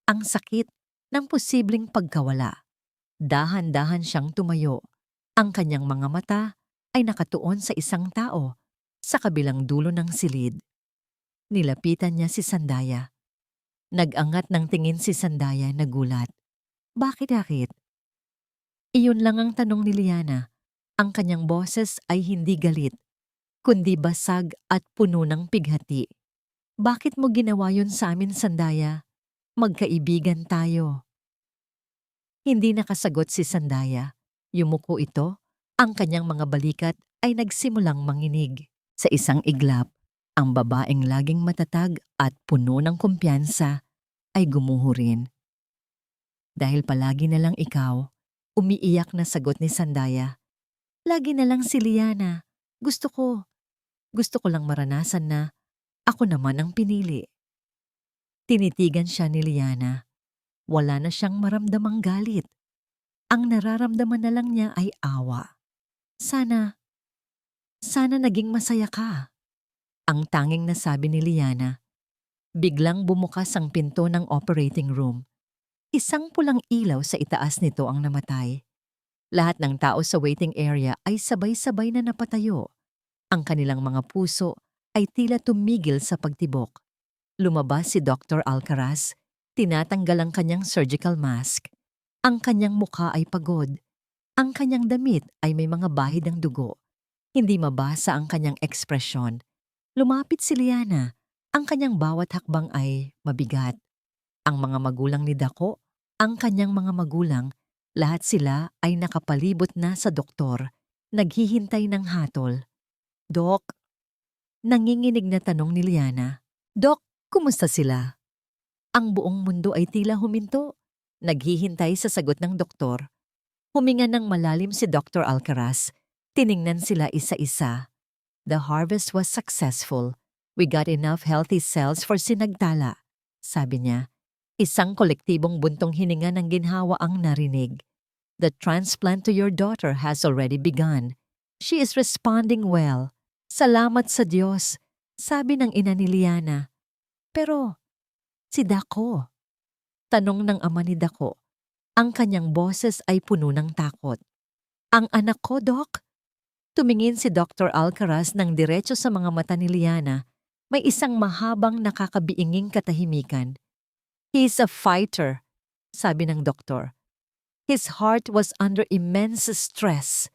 Ang sakit ng posibleng pagkawala. Dahan-dahan siyang tumayo. Ang kanyang mga mata ay nakatuon sa isang tao sa kabilang dulo ng silid. Nilapitan niya si Sandaya. Nag-angat ng tingin si Sandaya, nagulat. Bakit? Iyon lang ang tanong ni Liana. Ang kanyang boses ay hindi galit, kundi basag at puno ng pighati. "Bakit mo ginawa yun sa amin, Sandaya? Magkaibigan tayo." Hindi nakasagot si Sandaya. Yumuko ito. Ang kanyang mga balikat ay nagsimulang manginig. Sa isang iglap, ang babaeng laging matatag at puno ng kumpiyansa ay gumuho rin. "Dahil palagi na lang ikaw," umiiyak na sagot ni Sandaya. "Lagi na lang si Liana. Gusto ko lang maranasan na ako naman ang pinili." Tinitigan siya ni Liana. Wala na siyang maramdamang galit. Ang nararamdaman na lang niya ay awa. Sana naging masaya ka." Ang tanging nasabi ni Liana. Biglang bumukas ang pinto ng operating room. Isang pulang ilaw sa itaas nito ang namatay. Lahat ng tao sa waiting area ay sabay-sabay na napatayo. Ang kanilang mga puso ay tila tumigil sa pagtibok. Lumabas si Dr. Alcaraz, tinatanggal ang kanyang surgical mask. Ang kanyang mukha ay pagod. Ang kanyang damit ay may mga bahid ng dugo. Hindi mabasa ang kanyang ekspresyon. Lumapit si Liana. Ang kanyang bawat hakbang ay mabigat. Ang mga magulang ni Daco, ang kanyang mga magulang, Lahat sila ay nakapalibot na sa doktor, naghihintay ng hatol. "Dok," nanginginig na tanong ni Liana. "Dok, kumusta sila?" Ang buong mundo ay tila huminto, naghihintay sa sagot ng doktor. Huminga ng malalim si Dr. Alcaraz. Tiningnan sila isa-isa. "The harvest was successful. We got enough healthy cells for sinagtala," sabi niya. Isang kolektibong buntong hininga ng ginhawa ang narinig. "The transplant to your daughter has already begun. She is responding well. Salamat sa Diyos," sabi ng ina ni Liana. "Pero, si Dako?" Tanong ng ama ni Dako. Ang kanyang boses ay puno ng takot. "Ang anak ko, Doc?" Tumingin si Dr. Alcaraz ng diretso sa mga mata ni Liana. May isang mahabang nakakabiinging katahimikan. "He's a fighter," sabi ng doktor. "His heart was under immense stress.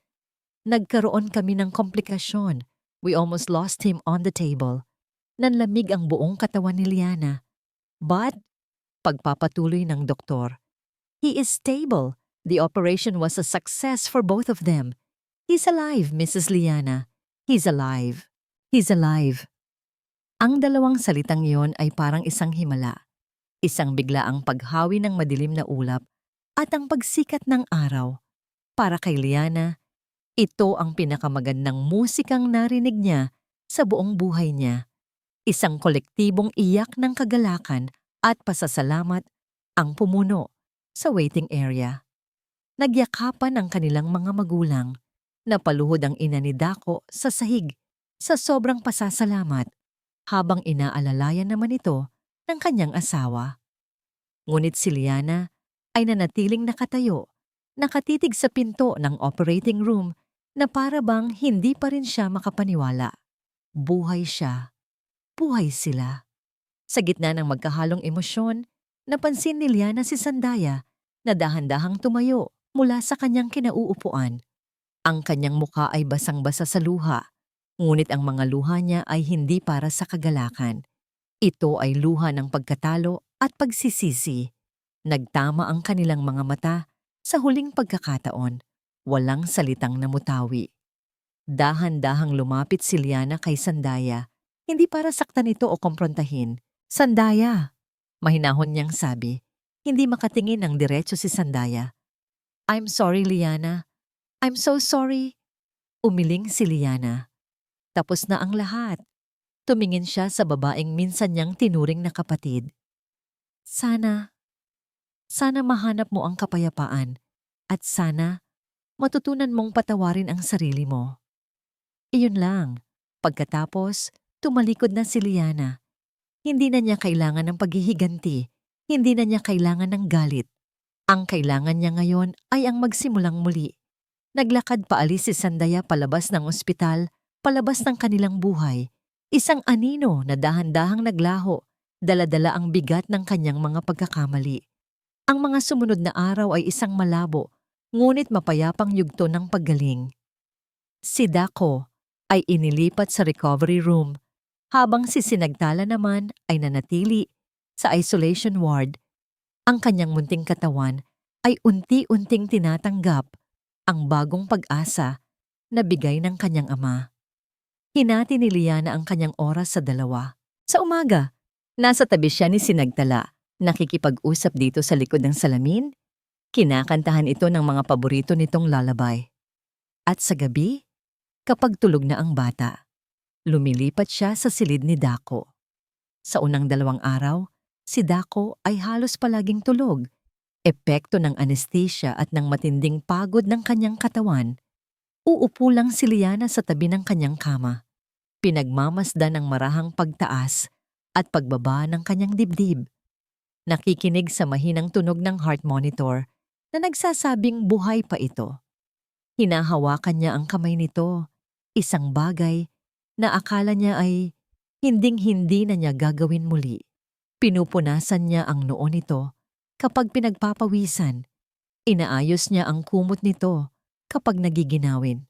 Nagkaroon kami ng komplikasyon. We almost lost him on the table." Nanlamig ang buong katawan ni Liana. "But," pagpapatuloy ng doktor, "he is stable. The operation was a success for both of them. He's alive, Mrs. Liana. He's alive. He's alive." Ang dalawang salitang iyon ay parang isang himala. Isang biglaang paghawi ng madilim na ulap at ang pagsikat ng araw. Para kay Liana, ito ang pinakamagandang musikang narinig niya sa buong buhay niya. Isang kolektibong iyak ng kagalakan at pasasalamat ang pumuno sa waiting area. Nagyakapan ang kanilang mga magulang. Napaluhod ang ina ni Dako sa sahig sa sobrang pasasalamat habang inaalalayan naman ito ng kanyang asawa. Ngunit si Liana ay nanatiling nakatayo, nakatitig sa pinto ng operating room na para bang hindi pa rin siya makapaniwala. Buhay siya. Buhay sila. Sa gitna ng magkahalong emosyon, napansin ni Liana si Sandaya na dahan-dahang tumayo mula sa kanyang kinauupuan. Ang kanyang muka ay basang-basa sa luha, ngunit ang mga luha niya ay hindi para sa kagalakan. Ito ay luha ng pagkatalo at pagsisisi. Nagtama ang kanilang mga mata sa huling pagkakataon. Walang salitang namutawi. Dahan-dahang lumapit si Liana kay Sandaya, hindi para saktan ito o komprontahin. "Sandaya," mahinahon niyang sabi. Hindi makatingin ng diretso si Sandaya. "I'm sorry, Liana. I'm so sorry." Umiling si Liana. Tapos na ang lahat. Tumingin siya sa babaeng minsan niyang tinuring na kapatid. Sana mahanap mo ang kapayapaan at sana matutunan mong patawarin ang sarili mo." Iyon lang. Pagkatapos, tumalikod na si Liana. Hindi na niya kailangan ng paghihiganti. Hindi na niya kailangan ng galit. Ang kailangan niya ngayon ay ang magsimulang muli. Naglakad paalis si Sandaya palabas ng ospital, palabas ng kanilang buhay. Isang anino na dahan-dahang naglaho, dala-dala ang bigat ng kanyang mga pagkakamali. Ang mga sumunod na araw ay isang malabo, ngunit mapayapang yugto ng paggaling. Si Dako ay inilipat sa recovery room, habang si Sinagtala naman ay nanatili sa isolation ward. Ang kanyang munting katawan ay unti-unting tinatanggap ang bagong pag-asa na bigay ng kanyang ama. Hinati ni Liana ang kanyang oras sa dalawa. Sa umaga, nasa tabi siya ni Sinagtala, nakikipag-usap dito sa likod ng salamin. Kinakantahan ito ng mga paborito nitong lullaby. At sa gabi, kapag tulog na ang bata, lumilipat siya sa silid ni Dako. Sa unang 2 araw, si Dako ay halos palaging tulog. Epekto ng anesthesia at ng matinding pagod ng kanyang katawan. Uupo lang si Liana sa tabi ng kanyang kama. Pinagmamasdan ng marahang pagtaas at pagbaba ng kanyang dibdib. Nakikinig sa mahinang tunog ng heart monitor na nagsasabing buhay pa ito. Hinahawakan niya ang kamay nito, isang bagay na akala niya ay hinding-hindi na niya gagawin muli. Pinupunasan niya ang noo nito kapag pinagpapawisan. Inaayos niya ang kumot nito kapag nagiginawin.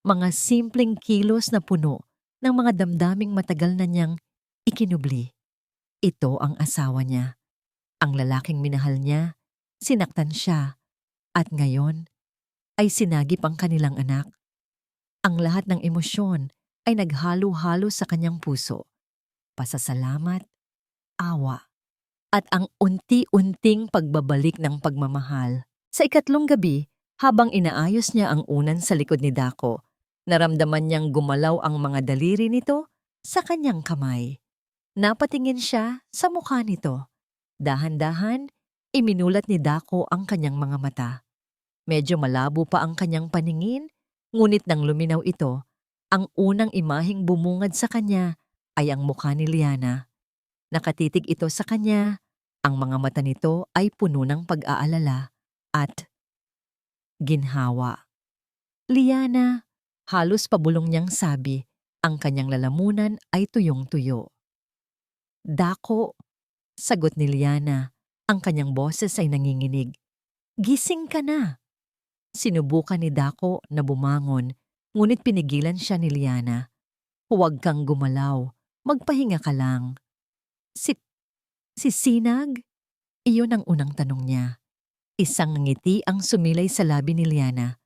Mga simpleng kilos na puno ng mga damdaming matagal na niyang ikinubli. Ito ang asawa niya. Ang lalaking minahal niya, sinaktan siya, At ngayon ay sinagip ang kanilang anak. Ang lahat ng emosyon ay naghalo-halo sa kanyang puso. Pasasalamat, awa, at ang unti-unting pagbabalik ng pagmamahal. Sa ikatlong gabi, habang inaayos niya ang unan sa likod ni Dako, naramdaman niyang gumalaw ang mga daliri nito sa kanyang kamay. Napatingin siya sa mukha nito. Dahan-dahan, iminulat ni Dako ang kanyang mga mata. Medyo malabo pa ang kanyang paningin, ngunit nang luminaw ito, ang unang imaheng bumungad sa kanya ay ang mukha ni Liana. Nakatitig ito sa kanya, ang mga mata nito ay puno ng pag-aalala at ginhawa. Liana, halos pabulong niyang sabi, ang kanyang lalamunan ay tuyong-tuyo. Dako, sagot ni Liana, ang kanyang boses ay nanginginig. Gising ka na. Sinubukan ni Dako na bumangon, ngunit pinigilan siya ni Liana. Huwag kang gumalaw, magpahinga ka lang. Si Sinag? Iyon ang unang tanong niya. Isang ngiti ang sumilay sa labi ni Liana.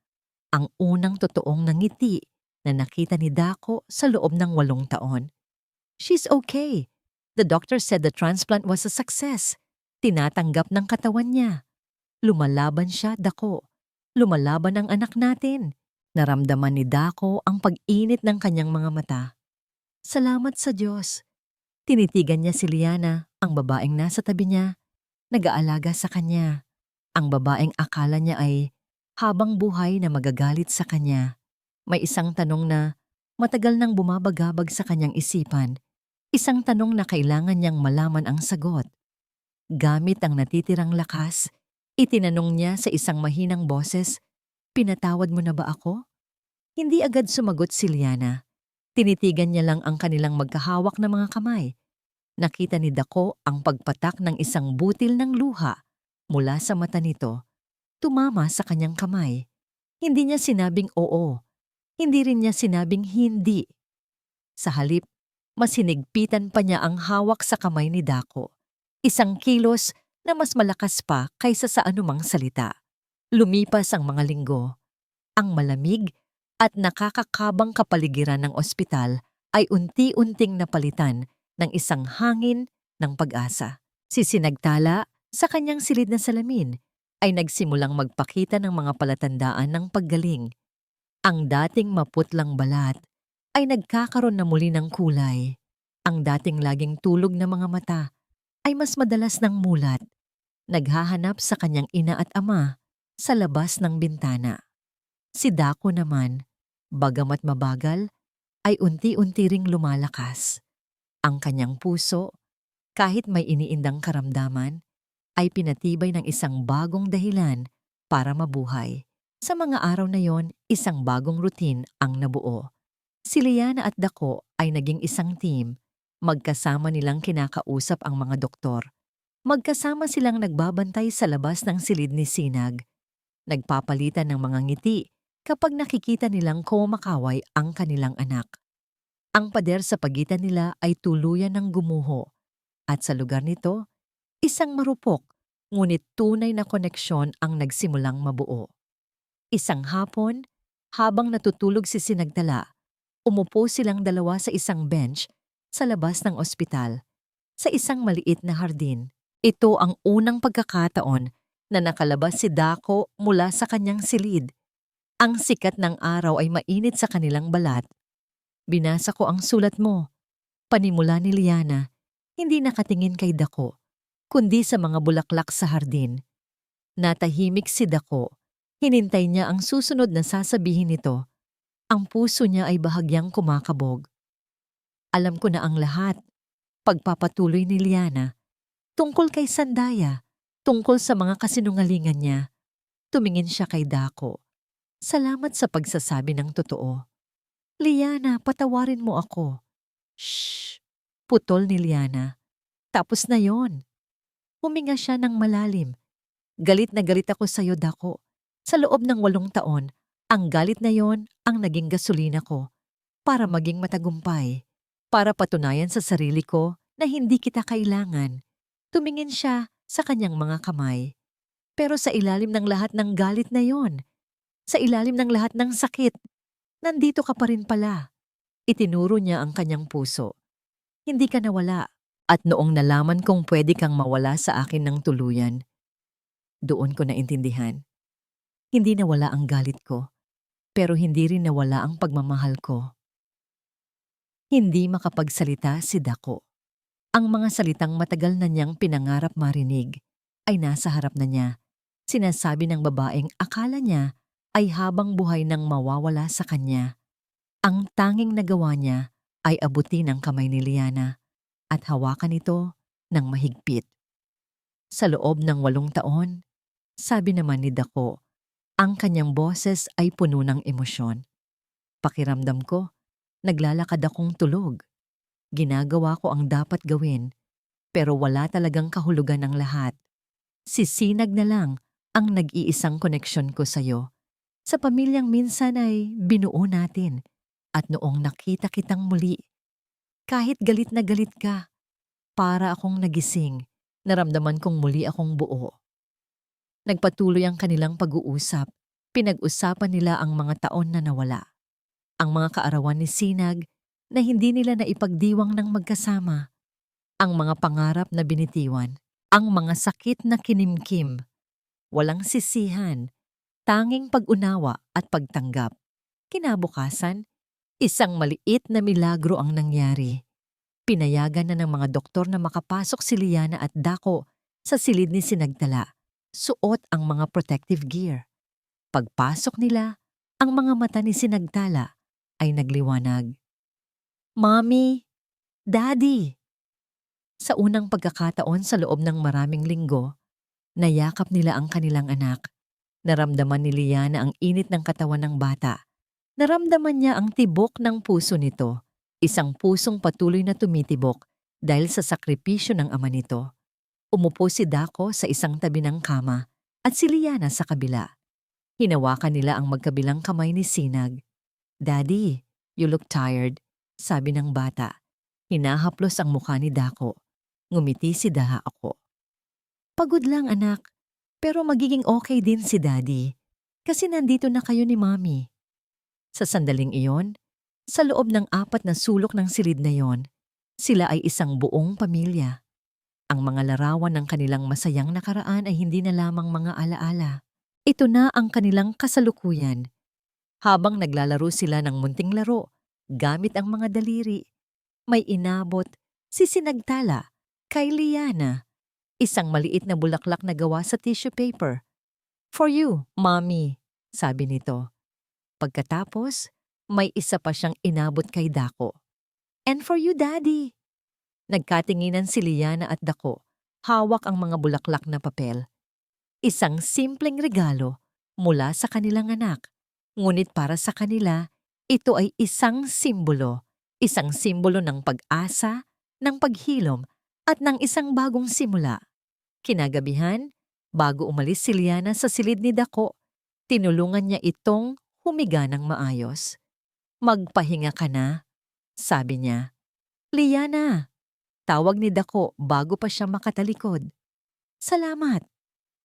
Ang unang totoong ngiti na nakita ni Dako sa loob ng 8 taon. She's okay. The doctor said the transplant was a success. Tinatanggap ng katawan niya. Lumalaban siya, Dako. Lumalaban ang anak natin. Naramdaman ni Dako ang pag-init ng kanyang mga mata. Salamat sa Diyos. Tinitigan niya si Liana, ang babaeng nasa tabi niya, nag-aalaga sa kanya. Ang babaeng akala niya ay habang buhay na magagalit sa kanya. May isang tanong na matagal nang bumabagabag sa kanyang isipan. Isang tanong na kailangan niyang malaman ang sagot. Gamit ang natitirang lakas, itinanong niya sa isang mahinang boses, "Pinatawad mo na ba ako?" Hindi agad sumagot si Liana. Tinitigan niya lang ang kanilang magkahawak na mga kamay. Nakita ni Dako ang pagpatak ng isang butil ng luha mula sa mata nito. Tumama sa kanyang kamay. Hindi niya sinabing oo. Hindi rin niya sinabing hindi. Sa halip, mas hinigpitan pa niya ang hawak sa kamay ni Dako. Isang kilos na mas malakas pa kaysa sa anumang salita. Lumipas ang mga linggo. Ang malamig at nakakakabang kapaligiran ng ospital ay unti-unting napalitan ng isang hangin ng pag-asa. Si Sinagtala, sa kanyang silid na salamin, ay nagsimulang magpakita ng mga palatandaan ng paggaling. Ang dating maputlang balat ay nagkakaroon na muli ng kulay. Ang dating laging tulog na mga mata ay mas madalas ng mulat. Naghahanap sa kanyang ina at ama sa labas ng bintana. Si Dako naman, bagamat mabagal, ay unti-unti ring lumalakas. Ang kanyang puso, kahit may iniindang karamdaman, ay pinatibay ng isang bagong dahilan para mabuhay. Sa mga araw na yon, isang bagong routine ang nabuo. Si Liana at Dako ay naging isang team. Magkasama nilang kinakausap ang mga doktor. Magkasama silang nagbabantay sa labas ng silid ni Sinag. Nagpapalitan ng mga ngiti kapag nakikita nilang kumakaway ang kanilang anak. Ang pader sa pagitan nila ay tuluyan ng gumuho. At sa lugar nito, isang marupok, ngunit tunay na koneksyon ang nagsimulang mabuo. Isang hapon, habang natutulog si Sinagtala, umupo silang dalawa sa isang bench sa labas ng ospital, sa isang maliit na hardin. Ito ang unang pagkakataon na nakalabas si Dako mula sa kanyang silid. Ang sikat ng araw ay mainit sa kanilang balat. Binasa ko ang sulat mo. Panimula ni Liana, hindi nakatingin kay Dako, kundi sa mga bulaklak sa hardin. Natahimik si Dako. Hinintay niya ang susunod na sasabihin nito. Ang puso niya ay bahagyang kumakabog. Alam ko na ang lahat. Pagpapatuloy ni Liana. Tungkol kay Sandaya, tungkol sa mga kasinungalingan niya. Tumingin siya kay Dako. Salamat sa pagsasabi ng totoo. Liana, patawarin mo ako. Shh! Putol ni Liana. Tapos na yon. Huminga siya ng malalim. Galit na galit ako sa'yo, Dako. Sa loob ng 8 taon, ang galit na yon ang naging gasolina ko para maging matagumpay. Para patunayan sa sarili ko na hindi kita kailangan. Tumingin siya sa kanyang mga kamay. Pero sa ilalim ng lahat ng galit na yon, sa ilalim ng lahat ng sakit, nandito ka pa rin pala. Itinuro niya ang kanyang puso. Hindi ka nawala. At noong nalaman kong pwede kang mawala sa akin ng tuluyan, doon ko naintindihan. Hindi nawala ang galit ko, pero hindi rin nawala ang pagmamahal ko. Hindi makapagsalita si Dako. Ang mga salitang matagal na niyang pinangarap marinig ay nasa harap na niya. Sinasabi ng babaeng akala niya ay habang buhay nang mawawala sa kanya. Ang tanging nagawa niya ay abutin ang kamay ni Liana at hawakan ito ng mahigpit. Sa loob ng 8 taon, sabi naman ni Dako, ang kanyang boses ay puno ng emosyon. Pakiramdam ko, naglalakad akong tulog. Ginagawa ko ang dapat gawin, pero wala talagang kahulugan ang lahat. Si Sinag na lang ang nag-iisang koneksyon ko sa'yo. Sa pamilyang minsan ay binuo natin at noong nakita kitang muli, kahit galit na galit ka, para akong nagising, naramdaman kong muli akong buo. Nagpatuloy ang kanilang pag-uusap. Pinag-usapan nila ang mga taon na nawala. Ang mga kaarawan ni Sinag na hindi nila naipagdiwang ng magkasama. Ang mga pangarap na binitiwan. Ang mga sakit na kinimkim. Walang sisihan. Tanging pag-unawa at pagtanggap. Kinabukasan, isang maliit na milagro ang nangyari. Pinayagan na ng mga doktor na makapasok si Liana at Dako sa silid ni Sinagtala. Suot ang mga protective gear. Pagpasok nila, ang mga mata ni Sinagtala ay nagliwanag. Mommy! Daddy! Sa unang pagkakataon sa loob ng maraming linggo, nayakap nila ang kanilang anak. Naramdaman ni Liana ang init ng katawan ng bata. Naramdaman niya ang tibok ng puso nito. Isang pusong patuloy na tumitibok dahil sa sakripisyo ng ama nito. Umupo si Dako sa isang tabi ng kama at si Liana sa kabila. Hinawakan nila ang magkabilang kamay ni Sinag. Daddy, you look tired, sabi ng bata. Hinahaplos ang mukha ni Dako. Ngumiti si Dako. Pagod lang anak, pero magiging okay din si Daddy kasi nandito na kayo ni Mommy. Sa sandaling iyon, sa loob ng 4 na sulok ng silid na yon, sila ay isang buong pamilya. Ang mga larawan ng kanilang masayang nakaraan ay hindi na lamang mga alaala. Ito na ang kanilang kasalukuyan. Habang naglalaro sila ng munting laro, gamit ang mga daliri, may inabot si Sinagtala kay Liana. Isang maliit na bulaklak na gawa sa tissue paper. For you, Mommy, sabi nito. Pagkatapos, may isa pa siyang inabot kay Dako. And for you, Daddy. Nagkatinginan si Liana at Dako. Hawak ang mga bulaklak na papel. Isang simpleng regalo mula sa kanilang anak. Ngunit para sa kanila, ito ay isang simbolo. Isang simbolo ng pag-asa, ng paghilom, at ng isang bagong simula. Kinagabihan, bago umalis si Liana sa silid ni Dako, tinulungan niya itong humiga ng maayos. Magpahinga ka na, sabi niya. Liana, tawag ni Dako bago pa siya makatalikod. Salamat.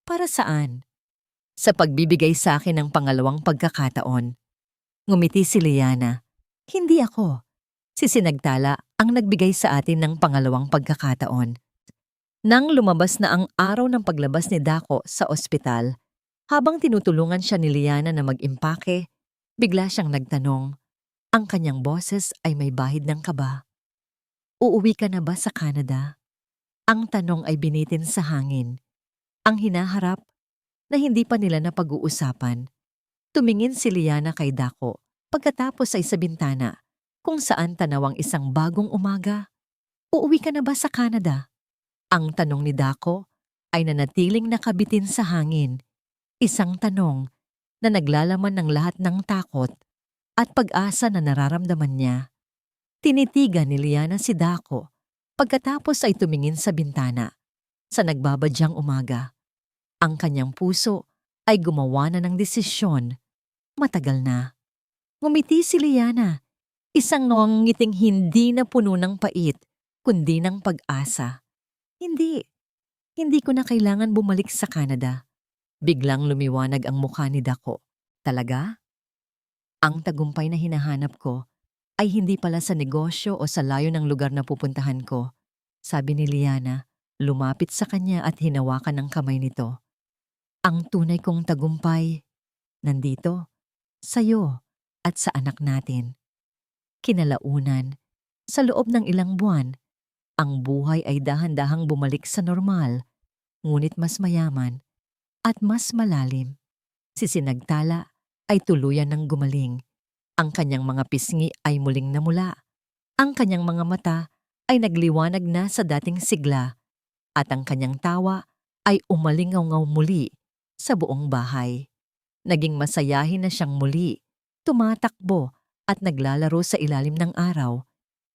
Para saan? Sa pagbibigay sa akin ng pangalawang pagkakataon. Ngumiti si Liana. Hindi ako. Si Sinagtala ang nagbigay sa atin ng pangalawang pagkakataon. Nang lumabas na ang araw ng paglabas ni Dako sa ospital, habang tinutulungan siya ni Liana na mag-impake, bigla siyang nagtanong. Ang kanyang boses ay may bahid ng kaba. Uuwi ka na ba sa Canada? Ang tanong ay binitin sa hangin. Ang hinaharap na hindi pa nila napag-uusapan. Tumingin si Liana kay Dako pagkatapos ay sa bintana kung saan tanaw ang isang bagong umaga. Uuwi ka na ba sa Canada? Ang tanong ni Dako ay nanatiling nakabitin sa hangin. Isang tanong na naglalaman ng lahat ng takot at pag-asa na nararamdaman niya. Tinitigan ni Liana si Dako pagkatapos ay tumingin sa bintana. Sa nagbabadyang umaga, ang kanyang puso ay gumawa na ng desisyon. Matagal na. Ngumiti si Liana, isang ngiting hindi na puno ng pait, kundi ng pag-asa. Hindi ko na kailangan bumalik sa Canada. Biglang lumiwanag ang mukha ni Dako. Talaga? Ang tagumpay na hinahanap ko ay hindi pala sa negosyo o sa layo ng lugar na pupuntahan ko, sabi ni Liana, lumapit sa kanya at hinawakan ang kamay nito. Ang tunay kong tagumpay, nandito, sa'yo at sa anak natin. Kinalaunan, sa loob ng ilang buwan, ang buhay ay dahan-dahang bumalik sa normal, ngunit mas mayaman at mas malalim. Si Sinagtala ay tuluyan ng gumaling. Ang kanyang mga pisngi ay muling namula. Ang kanyang mga mata ay nagliwanag na sa dating sigla at ang kanyang tawa ay umalingaw-ngaw muli sa buong bahay. Naging masayahin na siyang muli, tumatakbo at naglalaro sa ilalim ng araw.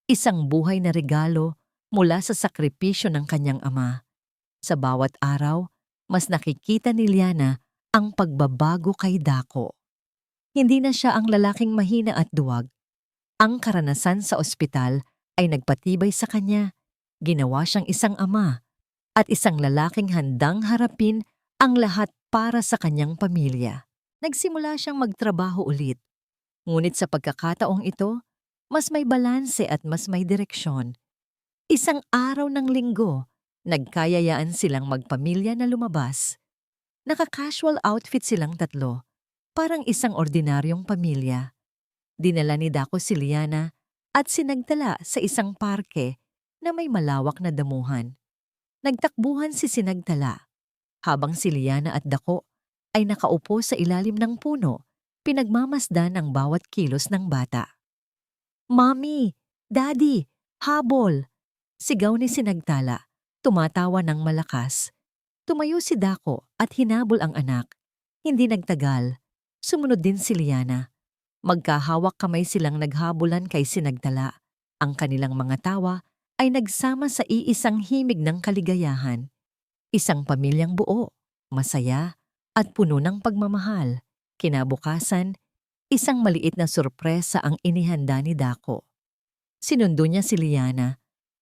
Isang buhay na regalo mula sa sakripisyo ng kanyang ama. Sa bawat araw, mas nakikita ni Liana ang pagbabago kay Dako. Hindi na siya ang lalaking mahina at duwag. Ang karanasan sa ospital ay nagpatibay sa kanya. Ginawa siyang isang ama at isang lalaking handang harapin ang lahat para sa kanyang pamilya. Nagsimula siyang magtrabaho ulit. Ngunit sa pagkakataong ito, mas may balanse at mas may direksyon. Isang araw ng linggo, nagkayayaan silang magpamilya na lumabas. Naka-casual outfit silang tatlo, parang isang ordinaryong pamilya. Dinala ni Dako si Liana at sinagdala sa isang parke na may malawak na damuhan. Nagtakbuhan si Sinagdala, habang si Liana at Dako ay nakaupo sa ilalim ng puno, pinagmamasdan ang bawat kilos ng bata. "Mommy! Daddy! Habol!" Sigaw ni Sinagtala, tumatawa ng malakas. Tumayo si Dako at hinabol ang anak. Hindi nagtagal, sumunod din si Liana. Magkahawak kamay silang naghabulan kay Sinagtala. Ang kanilang mga tawa ay nagsama sa iisang himig ng kaligayahan. Isang pamilyang buo, masaya, at puno ng pagmamahal. Kinabukasan, isang maliit na sorpresa ang inihanda ni Dako. Sinundo niya si Liana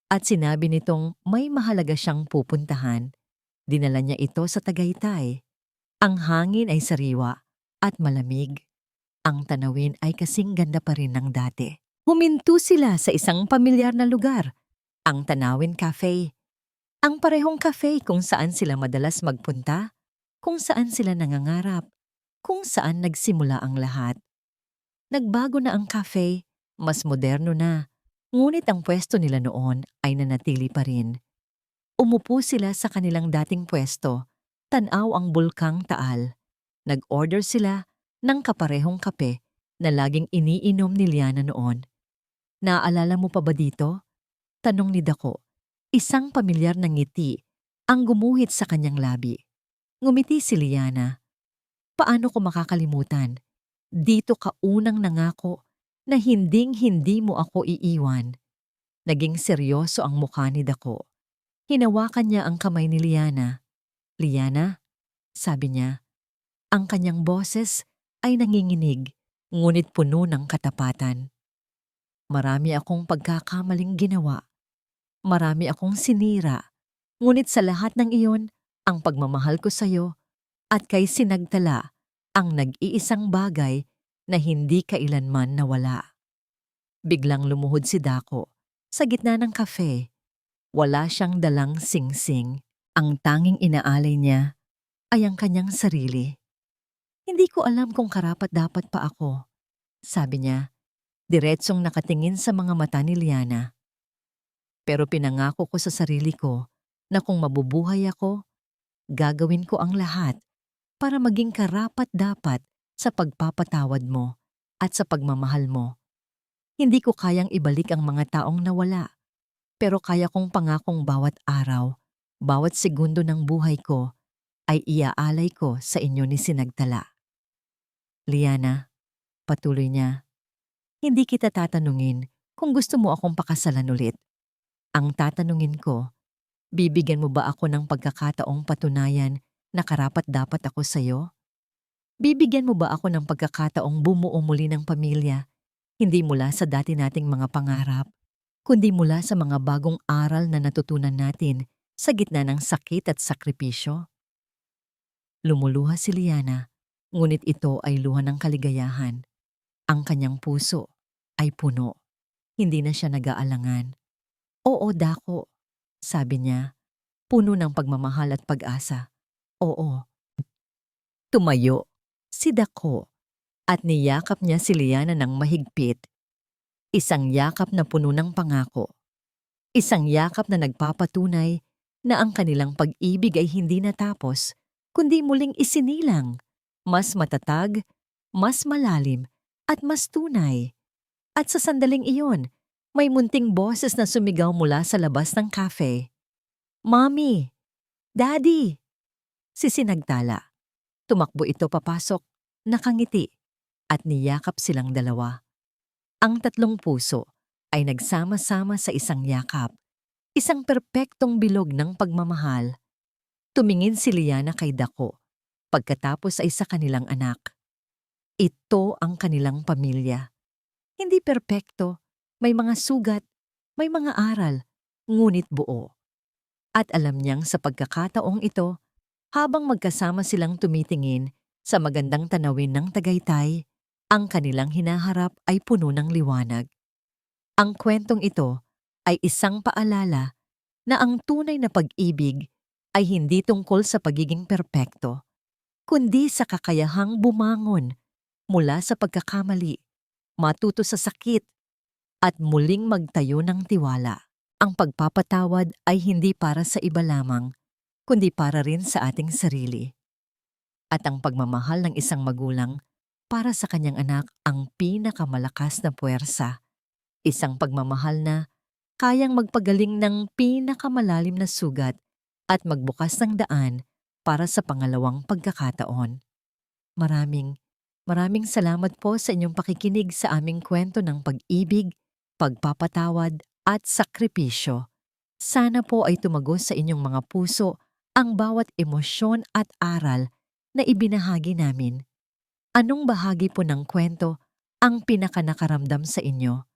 at sinabi nitong may mahalaga siyang pupuntahan. Dinala niya ito sa Tagaytay. Ang hangin ay sariwa at malamig. Ang tanawin ay kasing ganda pa rin ng dati. Huminto sila sa isang pamilyar na lugar, ang Tanawin Cafe. Ang parehong cafe kung saan sila madalas magpunta, kung saan sila nangangarap, kung saan nagsimula ang lahat. Nagbago na ang cafe, mas moderno na, ngunit ang pwesto nila noon ay nanatili pa rin. Umupo sila sa kanilang dating pwesto, tanaw ang bulkang Taal. Nag-order sila ng kaparehong kape na laging iniinom ni Liana noon. "Naaalala mo pa ba dito?" tanong ni Dako. Isang pamilyar na ngiti ang gumuhit sa kanyang labi. Ngumiti si Liana. "Paano ko makakalimutan? Dito ka unang nangako na hinding-hindi mo ako iiwan." Naging seryoso ang mukha ni Dako. Hinawakan niya ang kamay ni Liana. "Liana," sabi niya. Ang kanyang boses ay nanginginig, ngunit puno ng katapatan. "Marami akong pagkakamaling ginawa. Marami akong sinira. Ngunit sa lahat ng iyon, ang pagmamahal ko sa iyo at kay Sinagtala ang nag-iisang bagay na hindi kailanman nawala." Biglang lumuhod si Dako sa gitna ng kafe. Wala siyang dalang singsing. Ang tanging inaalay niya ay ang kanyang sarili. "Hindi ko alam kung karapat-dapat pa ako," sabi niya, diretsong nakatingin sa mga mata ni Liana. "Pero pinangako ko sa sarili ko na kung mabubuhay ako, gagawin ko ang lahat para maging karapat-dapat sa pagpapatawad mo at sa pagmamahal mo. Hindi ko kayang ibalik ang mga taong nawala, pero kaya kong pangakong bawat araw, bawat segundo ng buhay ko ay iaalay ko sa inyo ni Sinagtala." "Liana," patuloy niya, "hindi kita tatanungin kung gusto mo akong pakasalan ulit. Ang tatanungin ko, bibigyan mo ba ako ng pagkakataong patunayan na karapat-dapat ako sa'yo? Bibigyan mo ba ako ng pagkakataong bumuo muli ng pamilya, hindi mula sa dati nating mga pangarap, kundi mula sa mga bagong aral na natutunan natin sa gitna ng sakit at sakripisyo?" Lumuluha si Liana, ngunit ito ay luha ng kaligayahan. Ang kanyang puso ay puno. Hindi na siya nag-aalangan. Oo, Dako, sabi niya, puno ng pagmamahal at pag-asa. Oo. Tumayo si Dako at niyakap niya si Liana ng mahigpit. Isang yakap na puno ng pangako. Isang yakap na nagpapatunay na ang kanilang pag-ibig ay hindi natapos, kundi muling isinilang. Mas matatag, mas malalim, at mas tunay. At sa sandaling iyon, may munting boses na sumigaw mula sa labas ng cafe. Mommy! Daddy! Sisinagtala. Tumakbo ito papasok, nakangiti, at niyakap silang dalawa. Ang tatlong puso ay nagsama-sama sa isang yakap, isang perpektong bilog ng pagmamahal. Tumingin si Liana kay Dako, pagkatapos ay sa kanilang anak. Ito ang kanilang pamilya. Hindi perpekto, may mga sugat, may mga aral, ngunit buo. At alam niyang sa pagkakataong ito, habang magkasama silang tumitingin sa magandang tanawin ng Tagaytay, ang kanilang hinaharap ay puno ng liwanag. Ang kwentong ito ay isang paalala na ang tunay na pag-ibig ay hindi tungkol sa pagiging perpekto, kundi sa kakayahang bumangon mula sa pagkakamali, matuto sa sakit, at muling magtayo ng tiwala. Ang pagpapatawad ay hindi para sa iba lamang, kundi para rin sa ating sarili. At ang pagmamahal ng isang magulang para sa kanyang anak ang pinakamalakas na puwersa. Isang pagmamahal na kayang magpagaling ng pinakamalalim na sugat at magbukas ng daan para sa pangalawang pagkakataon. Maraming salamat po sa inyong pakikinig sa aming kwento ng pag-ibig, pagpapatawad at sakripisyo. Sana po ay tumagos sa inyong mga puso ang bawat emosyon at aral na ibinahagi namin. Anong bahagi po ng kwento ang pinakanakaramdam sa inyo?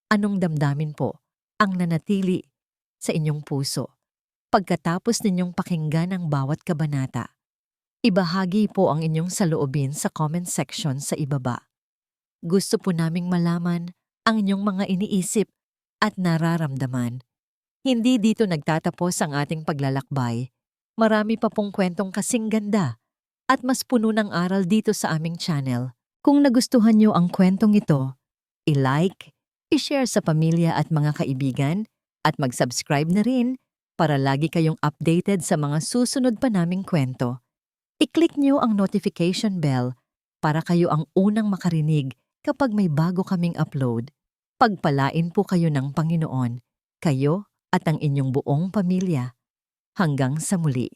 Anong damdamin po ang nanatili sa inyong puso pagkatapos ninyong pakinggan ang bawat kabanata? Ibahagi po ang inyong saloobin sa comment section sa ibaba. Gusto po naming malaman ang inyong mga iniisip at nararamdaman. Hindi dito nagtatapos ang ating paglalakbay. Marami pa pong kwentong kasing ganda at mas puno ng aral dito sa aming channel. Kung nagustuhan nyo ang kwentong ito, i-like, i-share sa pamilya at mga kaibigan, at mag-subscribe na rin para lagi kayong updated sa mga susunod pa naming kwento. I-click nyo ang notification bell para kayo ang unang makarinig kapag may bago kaming upload. Pagpalain po kayo ng Panginoon, kayo at ang inyong buong pamilya. Hanggang sa muli.